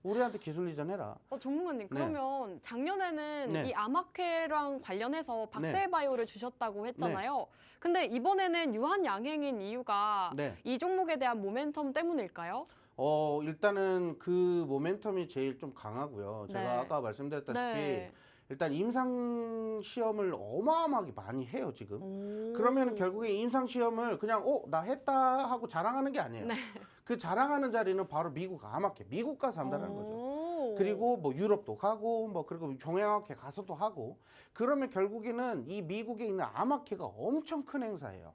우리한테 기술 이전해라. 전문가님, 네. 그러면 작년에는 네. 이 암학회랑 관련해서 네. 박셀바이오를 주셨다고 했잖아요. 근데 이번에는 유한양행인 이유가 네. 이 종목에 대한 모멘텀 때문일까요? 일단은 그 모멘텀이 제일 좀 강하고요. 제가 네. 아까 말씀드렸다시피 네. 일단 임상 시험을 어마어마하게 많이 해요, 지금. 오. 그러면 결국에 임상 시험을 그냥 나 했다 하고 자랑하는 게 아니에요. 네. 그 자랑하는 자리는 바로 미국 암학회, 미국 가서 한다는 거죠. 오. 그리고 뭐 유럽도 가고 뭐 그리고 종양학회 가서도 하고 그러면 결국에는 이 미국에 있는 암학회가 엄청 큰 행사예요.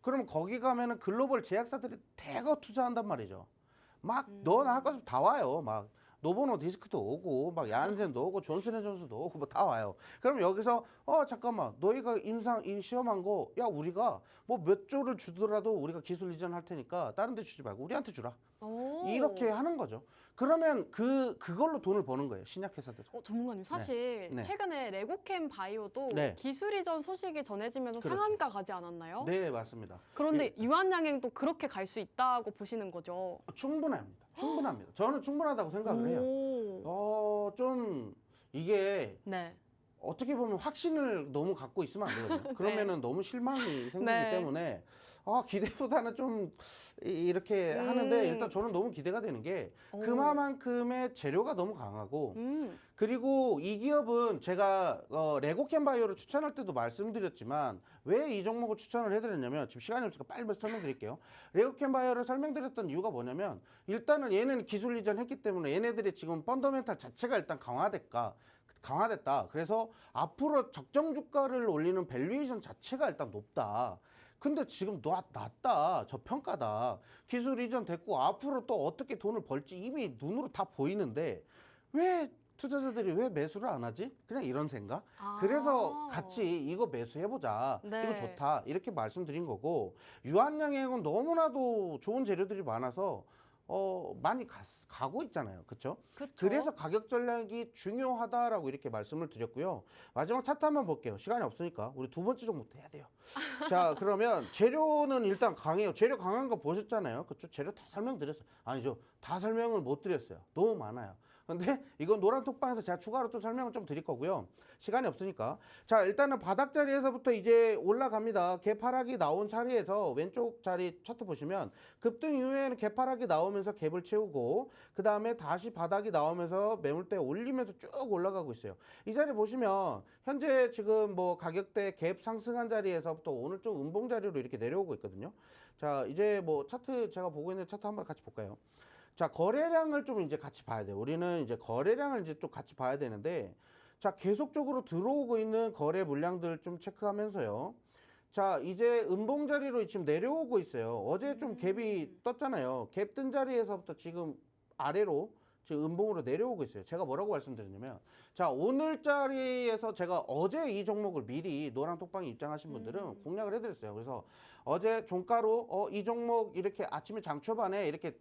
그러면 거기 가면은 글로벌 제약사들이 대거 투자한단 말이죠. 막 너나 할 것 없이 다 와요. 막 노보노 디스크도 오고 막 얀센도 오고 존슨앤존슨도 오고 뭐 다 와요. 그럼 여기서 잠깐만 너희가 임상 이 시험한 거 야 우리가 뭐 몇 조를 주더라도 우리가 기술 이전할 테니까 다른 데 주지 말고 우리한테 주라. 오. 이렇게 하는 거죠. 그러면 그걸로 돈을 버는 거예요. 신약 회사들은. 전문가님, 사실 네. 최근에 레고캠 바이오도 네. 기술 이전 소식이 전해지면서 그렇죠. 상한가 가지 않았나요? 네, 맞습니다. 그런데 유한양행도 그렇게 갈 수 있다고 보시는 거죠? 충분합니다. 충분합니다. 저는 충분하다고 생각을 해요. 오. 좀 이게 네. 어떻게 보면 확신을 너무 갖고 있으면 안 되거든요. 그러면은 너무 실망이 생기기 네. 때문에 기대보다는 좀 이렇게 하는데 일단 저는 너무 기대가 되는 게 오. 그만큼의 재료가 너무 강하고 음. 그리고 이 기업은 제가 레고캠 바이오를 추천할 때도 말씀드렸지만 왜 이 종목을 추천을 해드렸냐면 지금 시간이 없으니까 빨리 설명드릴게요. 레고캠 바이오를 설명드렸던 이유가 뭐냐면 일단은 얘네는 기술 이전했기 때문에 얘네들이 지금 펀더멘탈 자체가 일단 강화됐다. 그래서 앞으로 적정 주가를 올리는 밸류에이션 자체가 일단 높다. 근데 지금 낮다. 저평가다. 기술 이전 됐고 앞으로 또 어떻게 돈을 벌지 이미 눈으로 다 보이는데 왜 투자자들이 왜 매수를 안 하지? 그냥 이런 생각. 그래서 같이 이거 매수해보자. 네. 이거 좋다. 이렇게 말씀드린 거고 유한양행은 너무나도 좋은 재료들이 많아서 많이 가고 있잖아요. 그렇죠? 그래서 가격 전략이 중요하다라고 이렇게 말씀을 드렸고요. 마지막 차트 한번 볼게요. 시간이 없으니까 우리 두 번째 종목도 해야 돼요. 자, 그러면 재료는 일단 강해요. 재료 강한 거 보셨잖아요. 그렇죠? 재료 다 설명드렸어요. 아니죠. 다 설명을 못 드렸어요. 너무 많아요. 근데 이건 노란 톡방에서 제가 추가로 좀 설명을 좀 드릴 거고요. 시간이 없으니까. 자, 일단은 바닥 자리에서부터 이제 올라갑니다. 개파락이 나온 자리에서 왼쪽 자리 차트 보시면 급등 이후에는 개파락이 나오면서 갭을 채우고 그 다음에 다시 바닥이 나오면서 매물대 올리면서 쭉 올라가고 있어요. 이 자리 보시면 현재 지금 뭐 가격대 갭 상승한 자리에서부터 오늘 좀 음봉 자리로 이렇게 내려오고 있거든요. 자, 이제 뭐 차트 제가 보고 있는 차트 한번 같이 볼까요? 자, 거래량을 좀 이제 같이 봐야 돼요. 우리는 이제 거래량을 이제 또 같이 봐야 되는데, 자, 계속적으로 들어오고 있는 거래 물량들 좀 체크하면서요. 자, 이제 음봉 자리로 지금 내려오고 있어요. 어제 좀 갭이 떴잖아요. 갭 뜬 자리에서부터 지금 아래로 지금 음봉으로 내려오고 있어요. 제가 뭐라고 말씀드렸냐면, 자, 오늘 자리에서 제가 어제 이 종목을 미리 노란 톡방에 입장하신 분들은 공략을 해드렸어요. 그래서 어제 종가로 이 종목 이렇게 아침에 장 초반에 이렇게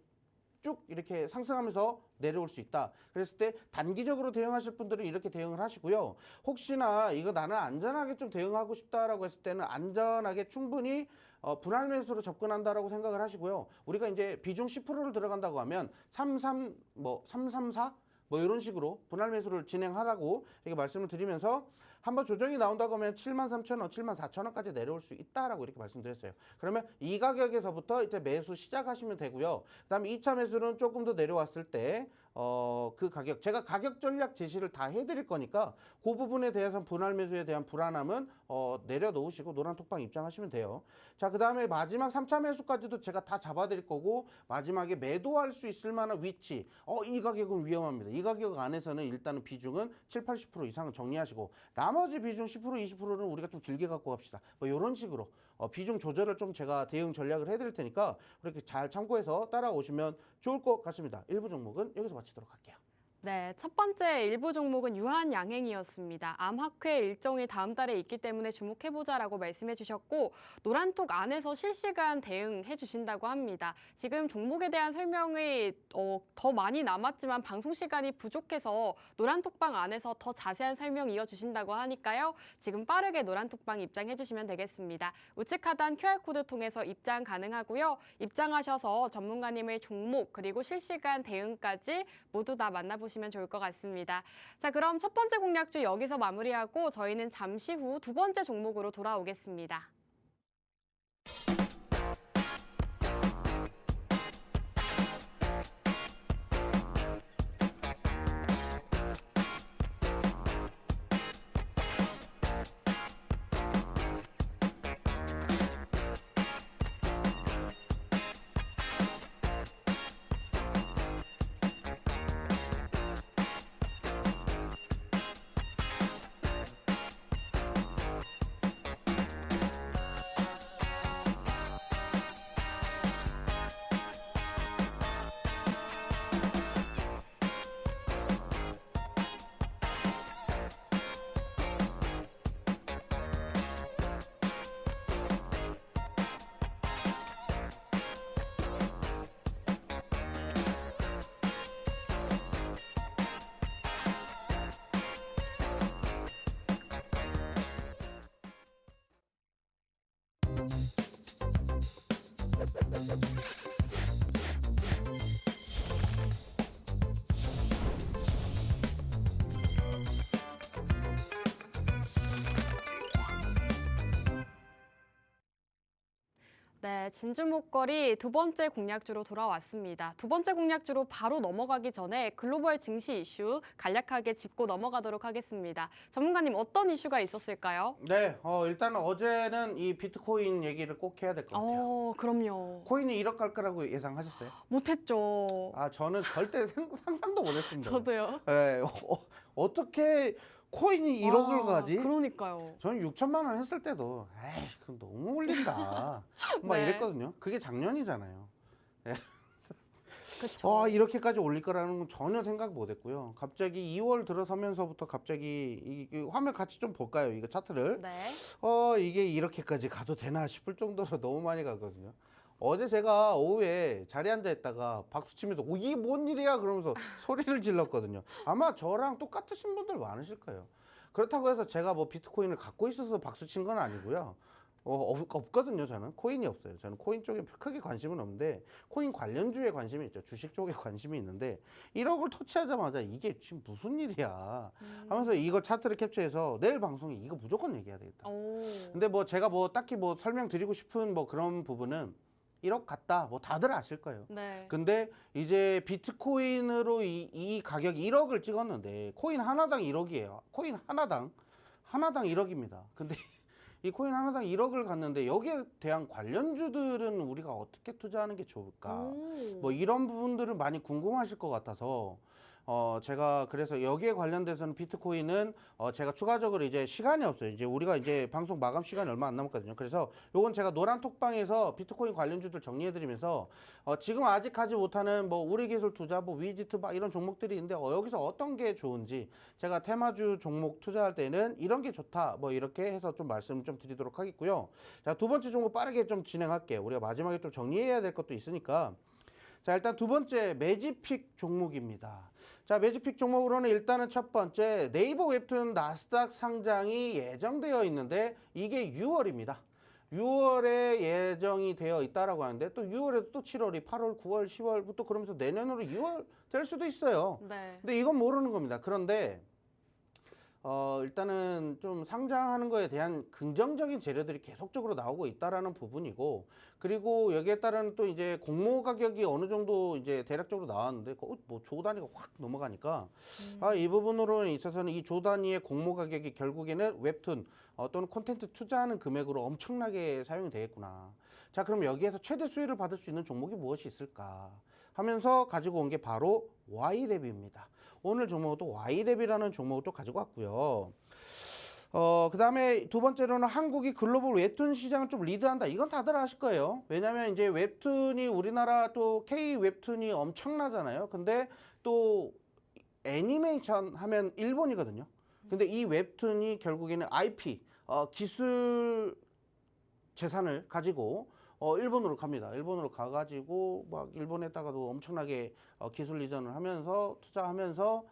쭉 이렇게 상승하면서 내려올 수 있다. 그랬을 때 단기적으로 대응하실 분들은 이렇게 대응을 하시고요. 혹시나 이거 나는 안전하게 좀 대응하고 싶다라고 했을 때는 안전하게 충분히 분할 매수로 접근한다라고 생각을 하시고요. 우리가 이제 비중 10%를 들어간다고 하면 334 뭐 이런 식으로 분할 매수를 진행하라고 이렇게 말씀을 드리면서 한번 조정이 나온다고 하면 73,000원, 74,000원까지 내려올 수 있다라고 이렇게 말씀드렸어요. 그러면 이 가격에서부터 이제 매수 시작하시면 되고요. 그다음에 2차 매수는 조금 더 내려왔을 때 그 가격, 제가 가격 전략 제시를 다 해드릴 거니까 그 부분에 대해서 분할 매수에 대한 불안함은 내려놓으시고 노란 톡방 입장하시면 돼요. 자, 그 다음에 마지막 3차 매수까지도 제가 다 잡아드릴 거고 마지막에 매도할 수 있을 만한 위치, 이 가격은 위험합니다. 이 가격 안에서는 일단은 비중은 7, 80% 이상은 정리하시고 나머지 비중 10%, 20%는 우리가 좀 길게 갖고 갑시다. 뭐 이런 식으로 비중 조절을 좀 제가 대응 전략을 해드릴 테니까 그렇게 잘 참고해서 따라오시면 좋을 것 같습니다. 일부 종목은 여기서 마치도록 할게요. 네, 첫 번째 일부 종목은 유한양행이었습니다. 암학회 일정이 다음 달에 있기 때문에 주목해보자라고 말씀해 주셨고 노란톡 안에서 실시간 대응해 주신다고 합니다. 지금 종목에 대한 설명이 더 많이 남았지만 방송 시간이 부족해서 노란톡방 안에서 더 자세한 설명 이어주신다고 하니까요. 지금 빠르게 노란톡방 입장해 주시면 되겠습니다. 우측 하단 QR코드 통해서 입장 가능하고요. 입장하셔서 전문가님의 종목 그리고 실시간 대응까지 모두 다 만나보시면 좋을 것 같습니다. 자, 그럼 첫 번째 공략주 여기서 마무리하고 저희는 잠시 후 두 번째 종목으로 돌아오겠습니다. 네, 진주 목걸이 두 번째 공략주로 돌아왔습니다. 두 번째 공략주로 바로 넘어가기 전에 글로벌 증시 이슈 간략하게 짚고 넘어가도록 하겠습니다. 전문가님 어떤 이슈가 있었을까요? 네, 일단 어제는 이 비트코인 얘기를 꼭 해야 될 것 같아요. 그럼요. 코인이 1억 갈 거라고 예상하셨어요? 못했죠. 아, 저는 절대 상상도 못했습니다. 저도요. 예, 어떻게 코인이 1억을 가지? 그러니까요. 저는 6천만 원 했을 때도 에이, 그건 너무 올린다. 막 네. 이랬거든요. 그게 작년이잖아요. 그렇죠. 이렇게까지 올릴 거라는 건 전혀 생각 못 했고요. 갑자기 2월 들어서면서부터 갑자기 이 화면 같이 좀 볼까요? 이거 차트를. 네. 이게 이렇게까지 가도 되나 싶을 정도로 너무 많이 가거든요. 어제 제가 오후에 자리에 앉아 있다가 박수 치면서 이게 뭔 일이야 그러면서 소리를 질렀거든요. 아마 저랑 똑같으신 분들 많으실 거예요. 그렇다고 해서 제가 뭐 비트코인을 갖고 있어서 박수 친 건 아니고요. 없거든요. 저는 코인이 없어요. 저는 코인 쪽에 크게 관심은 없는데 코인 관련주에 관심이 있죠. 주식 쪽에 관심이 있는데 1억을 터치하자마자 이게 지금 무슨 일이야 하면서 이거 차트를 캡처해서 내일 방송에 이거 무조건 얘기해야 되겠다. 근데 뭐 제가 뭐 딱히 뭐 설명드리고 싶은 뭐 그런 부분은 1억 갔다 뭐 다들 아실 거예요. 네. 근데 이제 비트코인으로 이 가격이 1억을 찍었는데 코인 하나당 1억이에요. 코인 하나당 1억입니다. 근데 이 코인 하나당 1억을 갔는데 여기에 대한 관련주들은 우리가 어떻게 투자하는 게 좋을까? 뭐 이런 부분들은 많이 궁금하실 것 같아서 제가 그래서 여기에 관련돼서는 비트코인은 제가 추가적으로 이제 시간이 없어요. 이제 우리가 이제 방송 마감 시간이 얼마 안 남았거든요. 그래서 요건 제가 노란 톡방에서 비트코인 관련주들 정리해드리면서 지금 아직 하지 못하는 뭐 우리기술 투자, 뭐 위지트 막 이런 종목들이 있는데 여기서 어떤 게 좋은지 제가 테마주 종목 투자할 때는 이런 게 좋다 뭐 이렇게 해서 좀 말씀 좀 드리도록 하겠고요. 자, 두 번째 종목 빠르게 좀 진행할게요. 우리가 마지막에 좀 정리해야 될 것도 있으니까. 자, 일단 두 번째 매지픽 종목입니다. 자, 매지픽 종목으로는 일단은 첫 번째 네이버 웹툰 나스닥 상장이 예정되어 있는데 이게 6월입니다. 6월에 예정이 되어 있다라고 하는데 또 6월에도 또 7월이 8월, 9월, 10월부터 그러면서 내년으로 2월 될 수도 있어요. 네. 근데 이건 모르는 겁니다. 그런데 일단은 좀 상장하는 거에 대한 긍정적인 재료들이 계속적으로 나오고 있다라는 부분이고, 그리고 여기에 따른 또 이제 공모 가격이 어느 정도 이제 대략적으로 나왔는데, 뭐 조 단위가 확 넘어가니까, 이 부분으로 있어서는 이 조 단위의 공모 가격이 결국에는 웹툰 또는 콘텐츠 투자하는 금액으로 엄청나게 사용이 되겠구나. 자, 그럼 여기에서 최대 수혜를 받을 수 있는 종목이 무엇이 있을까 하면서 가지고 온 게 바로 Y랩입니다. 오늘 종목도 Y랩이라는 종목을 또 가지고 왔고요. 그 다음에 두 번째로는 한국이 글로벌 웹툰 시장을 좀 리드한다. 이건 다들 아실 거예요. 왜냐면 이제 웹툰이 우리나라 또 K 웹툰이 엄청나잖아요. 근데 또 애니메이션 하면 일본이거든요. 근데 이 웹툰이 결국에는 IP, 기술 재산을 가지고 일본으로 갑니다. 일본으로 가가지고 막 일본에다가도 엄청나게 기술 이전을 하면서 투자하면서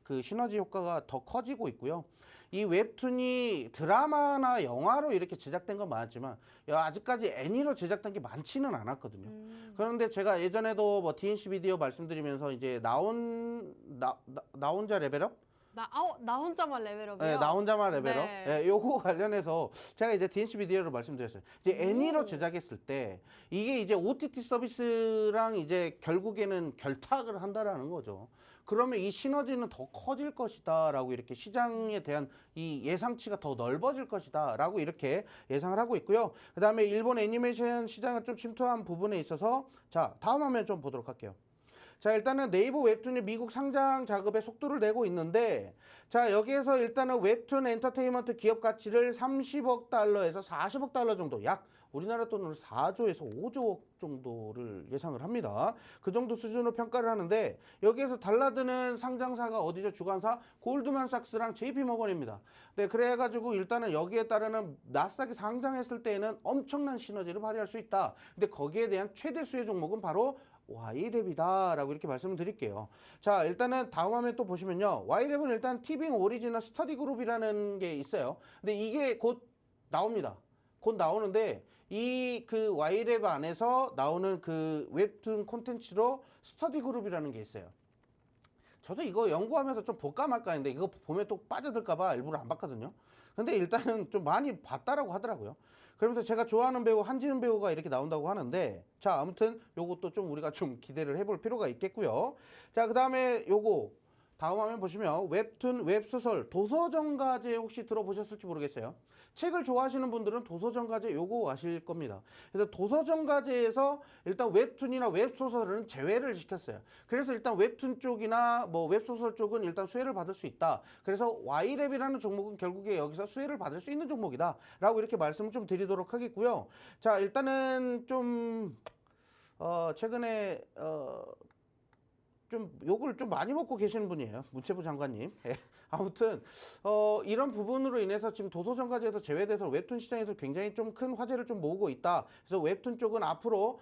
그 시너지 효과가 더 커지고 있고요. 이 웹툰이 드라마나 영화로 이렇게 제작된 건 많았지만 아직까지 애니로 제작된 게 많지는 않았거든요. 그런데 제가 예전에도 뭐 DNC 비디오 말씀드리면서 이제 나 혼자 레벨업? 나 혼자만 레벨업이요? 네, 나 혼자만 레벨업. 네. 네, 요거 관련해서 제가 이제 DNC 비디오로 말씀드렸어요. 이제 애니로 제작했을 때 이게 이제 OTT 서비스랑 이제 결국에는 결탁을 한다라는 거죠. 그러면 이 시너지는 더 커질 것이다라고 이렇게 시장에 대한 이 예상치가 더 넓어질 것이다라고 이렇게 예상을 하고 있고요. 그다음에 일본 애니메이션 시장을 좀 침투한 부분에 있어서 자, 다음 화면 좀 보도록 할게요. 자, 일단은 네이버 웹툰이 미국 상장 작업에 속도를 내고 있는데 자, 여기에서 일단은 웹툰 엔터테인먼트 기업 가치를 30억 달러에서 40억 달러 정도, 약 우리나라 돈으로 4조에서 5조 정도를 예상을 합니다. 그 정도 수준으로 평가를 하는데 여기에서 달라드는 상장사가 어디죠? 주관사 골드만삭스랑 JP모건입니다. 네, 그래가지고 일단은 여기에 따르는 나스닥에 상장했을 때에는 엄청난 시너지를 발휘할 수 있다. 근데 거기에 대한 최대 수혜 종목은 바로 Y랩이다라고 이렇게 말씀을 드릴게요. 자, 일단은 다음 화면 또 보시면요. Y랩은 일단 티빙 오리지널 스터디 그룹이라는 게 있어요. 근데 이게 곧 나옵니다. 곧 나오는데 이 그 Y랩 안에서 나오는 그 웹툰 콘텐츠로 스터디 그룹이라는 게 있어요. 저도 이거 연구하면서 좀 볼까 말까 했는데 이거 보면 또 빠져들까 봐 일부러 안 봤거든요. 근데 일단은 좀 많이 봤다라고 하더라고요. 그러면서 제가 좋아하는 배우 한지은 배우가 이렇게 나온다고 하는데 자, 아무튼 요것도 좀 우리가 좀 기대를 해볼 필요가 있겠고요. 자, 그 다음에 요거 다음 화면 보시면 웹툰, 웹소설, 도서정가제 혹시 들어보셨을지 모르겠어요. 책을 좋아하시는 분들은 도서정가제 요거 아실 겁니다. 그래서 도서정가제에서 일단 웹툰이나 웹소설은 제외를 시켰어요. 그래서 일단 웹툰 쪽이나 뭐 웹소설 쪽은 일단 수혜를 받을 수 있다. 그래서 Y랩이라는 종목은 결국에 여기서 수혜를 받을 수 있는 종목이다 라고 이렇게 말씀을 좀 드리도록 하겠고요. 자, 일단은 좀 최근에 좀 욕을 좀 많이 먹고 계시는 분이에요. 문체부 장관님. 아무튼 이런 부분으로 인해서 지금 도서정가제에서 제외돼서 웹툰 시장에서 굉장히 좀 큰 화제를 좀 모으고 있다. 그래서 웹툰 쪽은 앞으로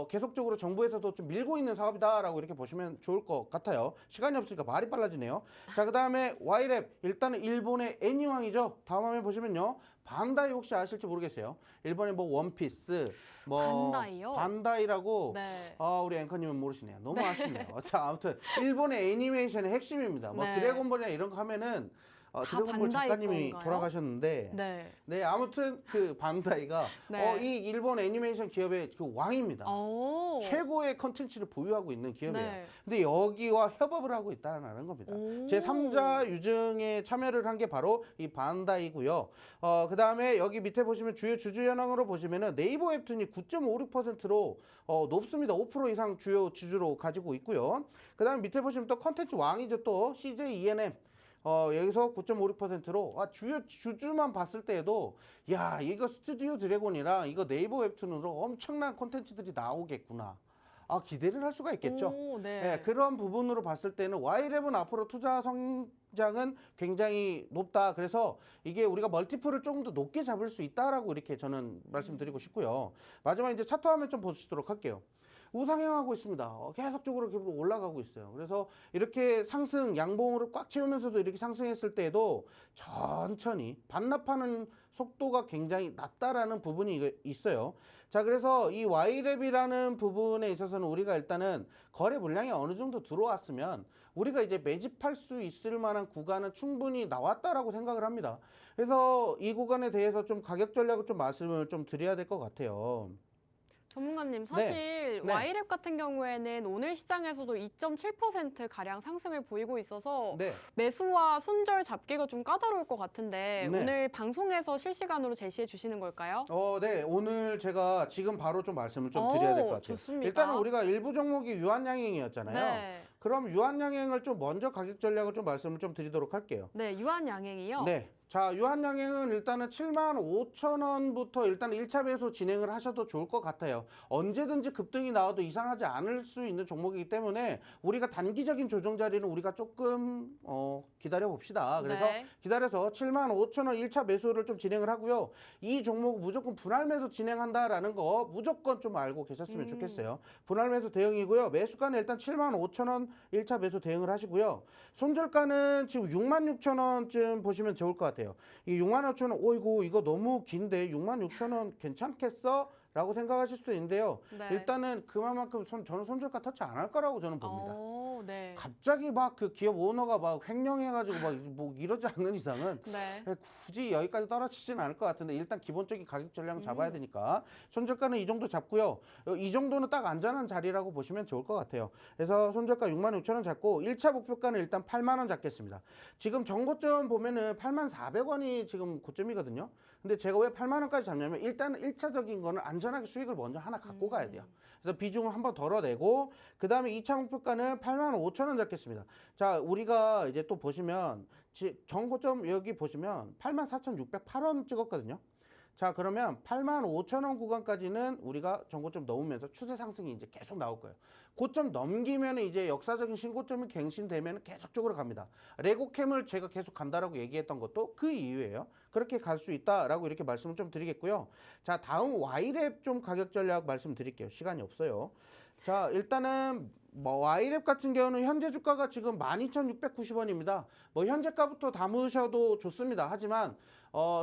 계속적으로 정부에서도 좀 밀고 있는 사업이다라고 이렇게 보시면 좋을 것 같아요. 시간이 없으니까 말이 빨라지네요. 자, 그 다음에 Y랩 일단은 일본의 애니왕이죠. 다음 화면 보시면요. 반다이 혹시 아실지 모르겠어요. 일본의 뭐 원피스, 뭐 반다이요? 반다이라고 네. 우리 앵커님은 모르시네요. 너무 아쉽네요. 자, 아무튼 일본의 애니메이션의 핵심입니다. 뭐 네. 드래곤볼이나 이런 거 하면은 드래곤볼 반다이 작가님이 건가요? 돌아가셨는데 네. 네, 아무튼 그 반다이가 네. 이 일본 애니메이션 기업의 그 왕입니다. 오. 최고의 컨텐츠를 보유하고 있는 기업이에요. 네. 근데 여기와 협업을 하고 있다는 겁니다. 오. 제3자 유증에 참여를 한 게 바로 이 반다이고요. 그 다음에 여기 밑에 보시면 주요 주주 현황으로 보시면은 네이버 웹툰이 9.56%로 높습니다. 5% 이상 주요 주주로 가지고 있고요. 그 다음에 밑에 보시면 또 컨텐츠 왕이죠. 또 CJ ENM. 여기서 9.56%로 주요 주주만 봤을 때에도 야, 이거 스튜디오 드래곤이랑 이거 네이버 웹툰으로 엄청난 콘텐츠들이 나오겠구나. 기대를 할 수가 있겠죠. 오, 네. 네, 그런 부분으로 봤을 때는 Y랩은 앞으로 투자 성장은 굉장히 높다. 그래서 이게 우리가 멀티플을 조금 더 높게 잡을 수 있다라고 이렇게 저는 말씀드리고 싶고요. 마지막 이제 차트 화면 좀 보시도록 할게요. 우상향하고 있습니다. 계속적으로 계속 올라가고 있어요. 그래서 이렇게 상승, 양봉으로 꽉 채우면서도 이렇게 상승했을 때에도 천천히 반납하는 속도가 굉장히 낮다라는 부분이 있어요. 자, 그래서 이 Y랩이라는 부분에 있어서는 우리가 일단은 거래 물량이 어느 정도 들어왔으면 우리가 이제 매집할 수 있을 만한 구간은 충분히 나왔다라고 생각을 합니다. 그래서 이 구간에 대해서 좀 가격 전략을 좀 말씀을 좀 드려야 될 것 같아요. 전문가님, 사실 네. Y랩 같은 경우에는 오늘 시장에서도 2.7% 가량 상승을 보이고 있어서 네. 매수와 손절 잡기가 좀 까다로울 것 같은데 네. 오늘 방송에서 실시간으로 제시해 주시는 걸까요? 네. 오늘 제가 지금 바로 좀 말씀을 좀 오, 드려야 될 것 같아요. 좋습니다. 일단은 우리가 일부 종목이 유한양행이었잖아요. 네. 그럼 유한양행을 좀 먼저 가격 전략을 좀 말씀을 좀 드리도록 할게요. 네, 유한 양행이요. 네. 자, 유한양행은 일단은 75,000원부터 일단 1차 배수 진행을 하셔도 좋을 것 같아요. 언제든지 급등이 나와도 이상하지 않을 수 있는 종목이기 때문에 우리가 단기적인 조정 자리는 우리가 조금 기다려 봅시다. 그래서 네. 기다려서 75,000원 1차 매수를 좀 진행을 하고요. 이 종목 무조건 분할 매수 진행한다라는 거 무조건 좀 알고 계셨으면 좋겠어요. 분할 매수 대응이고요. 매수가는 일단 75,000원 1차 매수 대응을 하시고요. 손절가는 지금 66,000원쯤 보시면 좋을 것 같아요. 이 65,000원, 오이고 이거 너무 긴데 66,000원 괜찮겠어? 라고 생각하실 수도 있는데요. 네. 일단은 그만큼 저는 손절가 터치 안 할 거라고 저는 봅니다. 네. 갑자기 막 그 기업 오너가 막 횡령해가지고 막 뭐 이러지 않는 이상은 네. 굳이 여기까지 떨어지지는 않을 것 같은데 일단 기본적인 가격 전략은 잡아야 되니까 손절가는 이 정도 잡고요. 이 정도는 딱 안전한 자리라고 보시면 좋을 것 같아요. 그래서 손절가 66,000원 잡고 1차 목표가는 일단 8만 원 잡겠습니다. 지금 전고점 보면은 84,400원이 지금 고점이거든요. 근데 제가 왜 8만 원까지 잡냐면 일단은 1차적인 거는 안전하게 수익을 먼저 하나 갖고 가야 돼요. 그래서 비중을 한번 덜어내고 그 다음에 2차 목표가는 85,000원 잡겠습니다. 자, 우리가 이제 또 보시면 전고점 여기 보시면 84,608원 찍었거든요. 자, 그러면 85,000원 구간까지는 우리가 전고점 넘으면서 추세 상승이 이제 계속 나올 거예요. 고점 넘기면 이제 역사적인 신고점이 갱신되면 계속적으로 갑니다. 레고캠을 제가 계속 간다라고 얘기했던 것도 그 이유예요. 그렇게 갈 수 있다라고 이렇게 말씀을 좀 드리겠고요. 자, 다음 Y랩 좀 가격 전략 말씀드릴게요. 시간이 없어요. 자, 일단은 Y랩 같은 경우는 현재 주가가 지금 12,690원입니다. 뭐 현재가부터 담으셔도 좋습니다. 하지만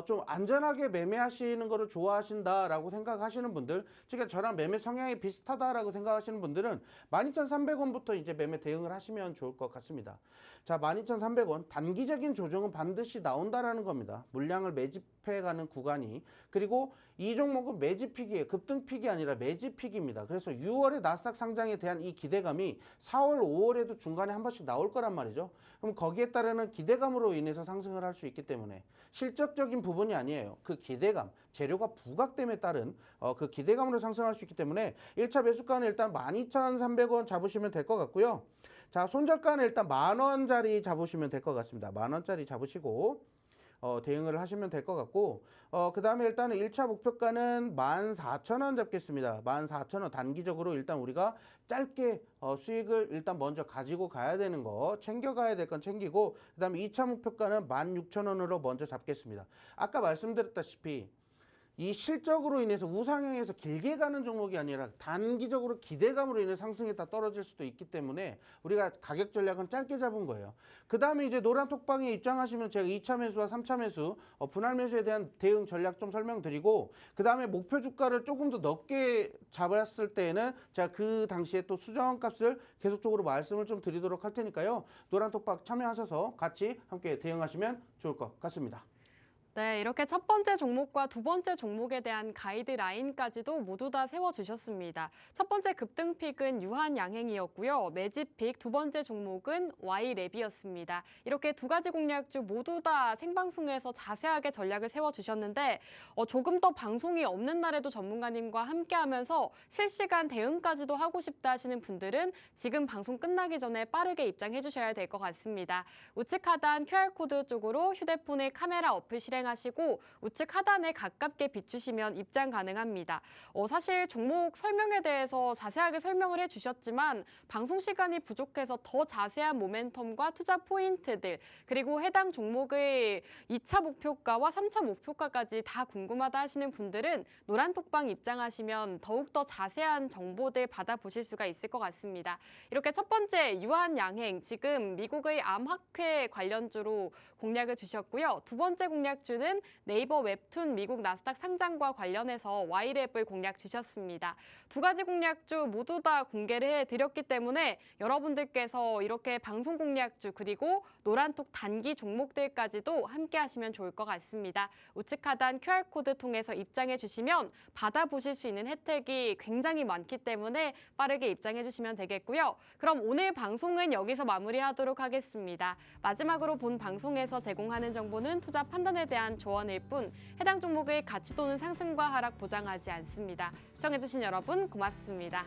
좀 안전하게 매매하시는 거를 좋아하신다라고 생각하시는 분들, 그러니까 저랑 매매 성향이 비슷하다라고 생각하시는 분들은 12,300원부터 이제 매매 대응을 하시면 좋을 것 같습니다. 자, 12,300원 단기적인 조정은 반드시 나온다라는 겁니다. 물량을 매집해가는 구간이. 그리고 이 종목은 매집픽이에요. 급등픽이 아니라 매집픽입니다. 그래서 6월에 나스닥 상장에 대한 이 기대감이 4월, 5월에도 중간에 한 번씩 나올 거란 말이죠. 그럼 거기에 따르는 기대감으로 인해서 상승을 할 수 있기 때문에 실적적인 부분이 아니에요. 그 기대감, 재료가 부각됨에 따른 그 기대감으로 상승할 수 있기 때문에 1차 매수가는 일단 12,300원 잡으시면 될 것 같고요. 자, 손절가는 일단 10,000원짜리 잡으시면 될 것 같습니다. 10,000원짜리 잡으시고 대응을 하시면 될 것 같고 그 다음에 일단은 1차 목표가는 14,000원 잡겠습니다. 14,000원 단기적으로 일단 우리가 짧게 수익을 일단 먼저 가지고 가야 되는 거 챙겨가야 될 건 챙기고 그 다음에 2차 목표가는 16,000원으로 먼저 잡겠습니다. 아까 말씀드렸다시피 이 실적으로 인해서 우상향에서 길게 가는 종목이 아니라 단기적으로 기대감으로 인해 상승했다 떨어질 수도 있기 때문에 우리가 가격 전략은 짧게 잡은 거예요. 그 다음에 이제 노란 톡방에 입장하시면 제가 2차 매수와 3차 매수, 분할 매수에 대한 대응 전략 좀 설명드리고 그 다음에 목표 주가를 조금 더 높게 잡았을 때에는 제가 그 당시에 또 수정값을 계속적으로 말씀을 좀 드리도록 할 테니까요. 노란 톡방 참여하셔서 같이 함께 대응하시면 좋을 것 같습니다. 네, 이렇게 첫 번째 종목과 두 번째 종목에 대한 가이드라인까지도 모두 다 세워주셨습니다. 첫 번째 급등픽은 유한양행이었고요. 매집픽 두 번째 종목은 Y랩이었습니다. 이렇게 두 가지 공략주 모두 다 생방송에서 자세하게 전략을 세워주셨는데 조금 더 방송이 없는 날에도 전문가님과 함께하면서 실시간 대응까지도 하고 싶다 하시는 분들은 지금 방송 끝나기 전에 빠르게 입장해 주셔야 될 것 같습니다. 우측 하단 QR코드 쪽으로 휴대폰의 카메라 어플 실행하시고 우측 하단에 가깝게 비추시면 입장 가능합니다. 사실 종목 설명에 대해서 자세하게 설명을 해주셨지만 방송 시간이 부족해서 더 자세한 모멘텀과 투자 포인트들 그리고 해당 종목의 2차 목표가와 3차 목표가까지 다 궁금하다 하시는 분들은 노란톡방 입장하시면 더욱더 자세한 정보들 받아보실 수가 있을 것 같습니다. 이렇게 첫 번째 유한양행 지금 미국의 암학회 관련주로 공략을 주셨고요. 두 번째 공략주는 네이버 웹툰 미국 나스닥 상장과 관련해서 Y랩을 공략 주셨습니다. 두 가지 공략주 모두 다 공개를 해드렸기 때문에 여러분들께서 이렇게 방송 공략주 그리고 노란톡 단기 종목들까지도 함께 하시면 좋을 것 같습니다. 우측 하단 QR코드 통해서 입장해 주시면 받아보실 수 있는 혜택이 굉장히 많기 때문에 빠르게 입장해 주시면 되겠고요. 그럼 오늘 방송은 여기서 마무리하도록 하겠습니다. 마지막으로 본 방송에서 제공하는 정보는 투자 판단에 대한 조언일 뿐 해당 종목의 가치 또는 상승과 하락 보장하지 않습니다. 시청해주신 여러분 고맙습니다.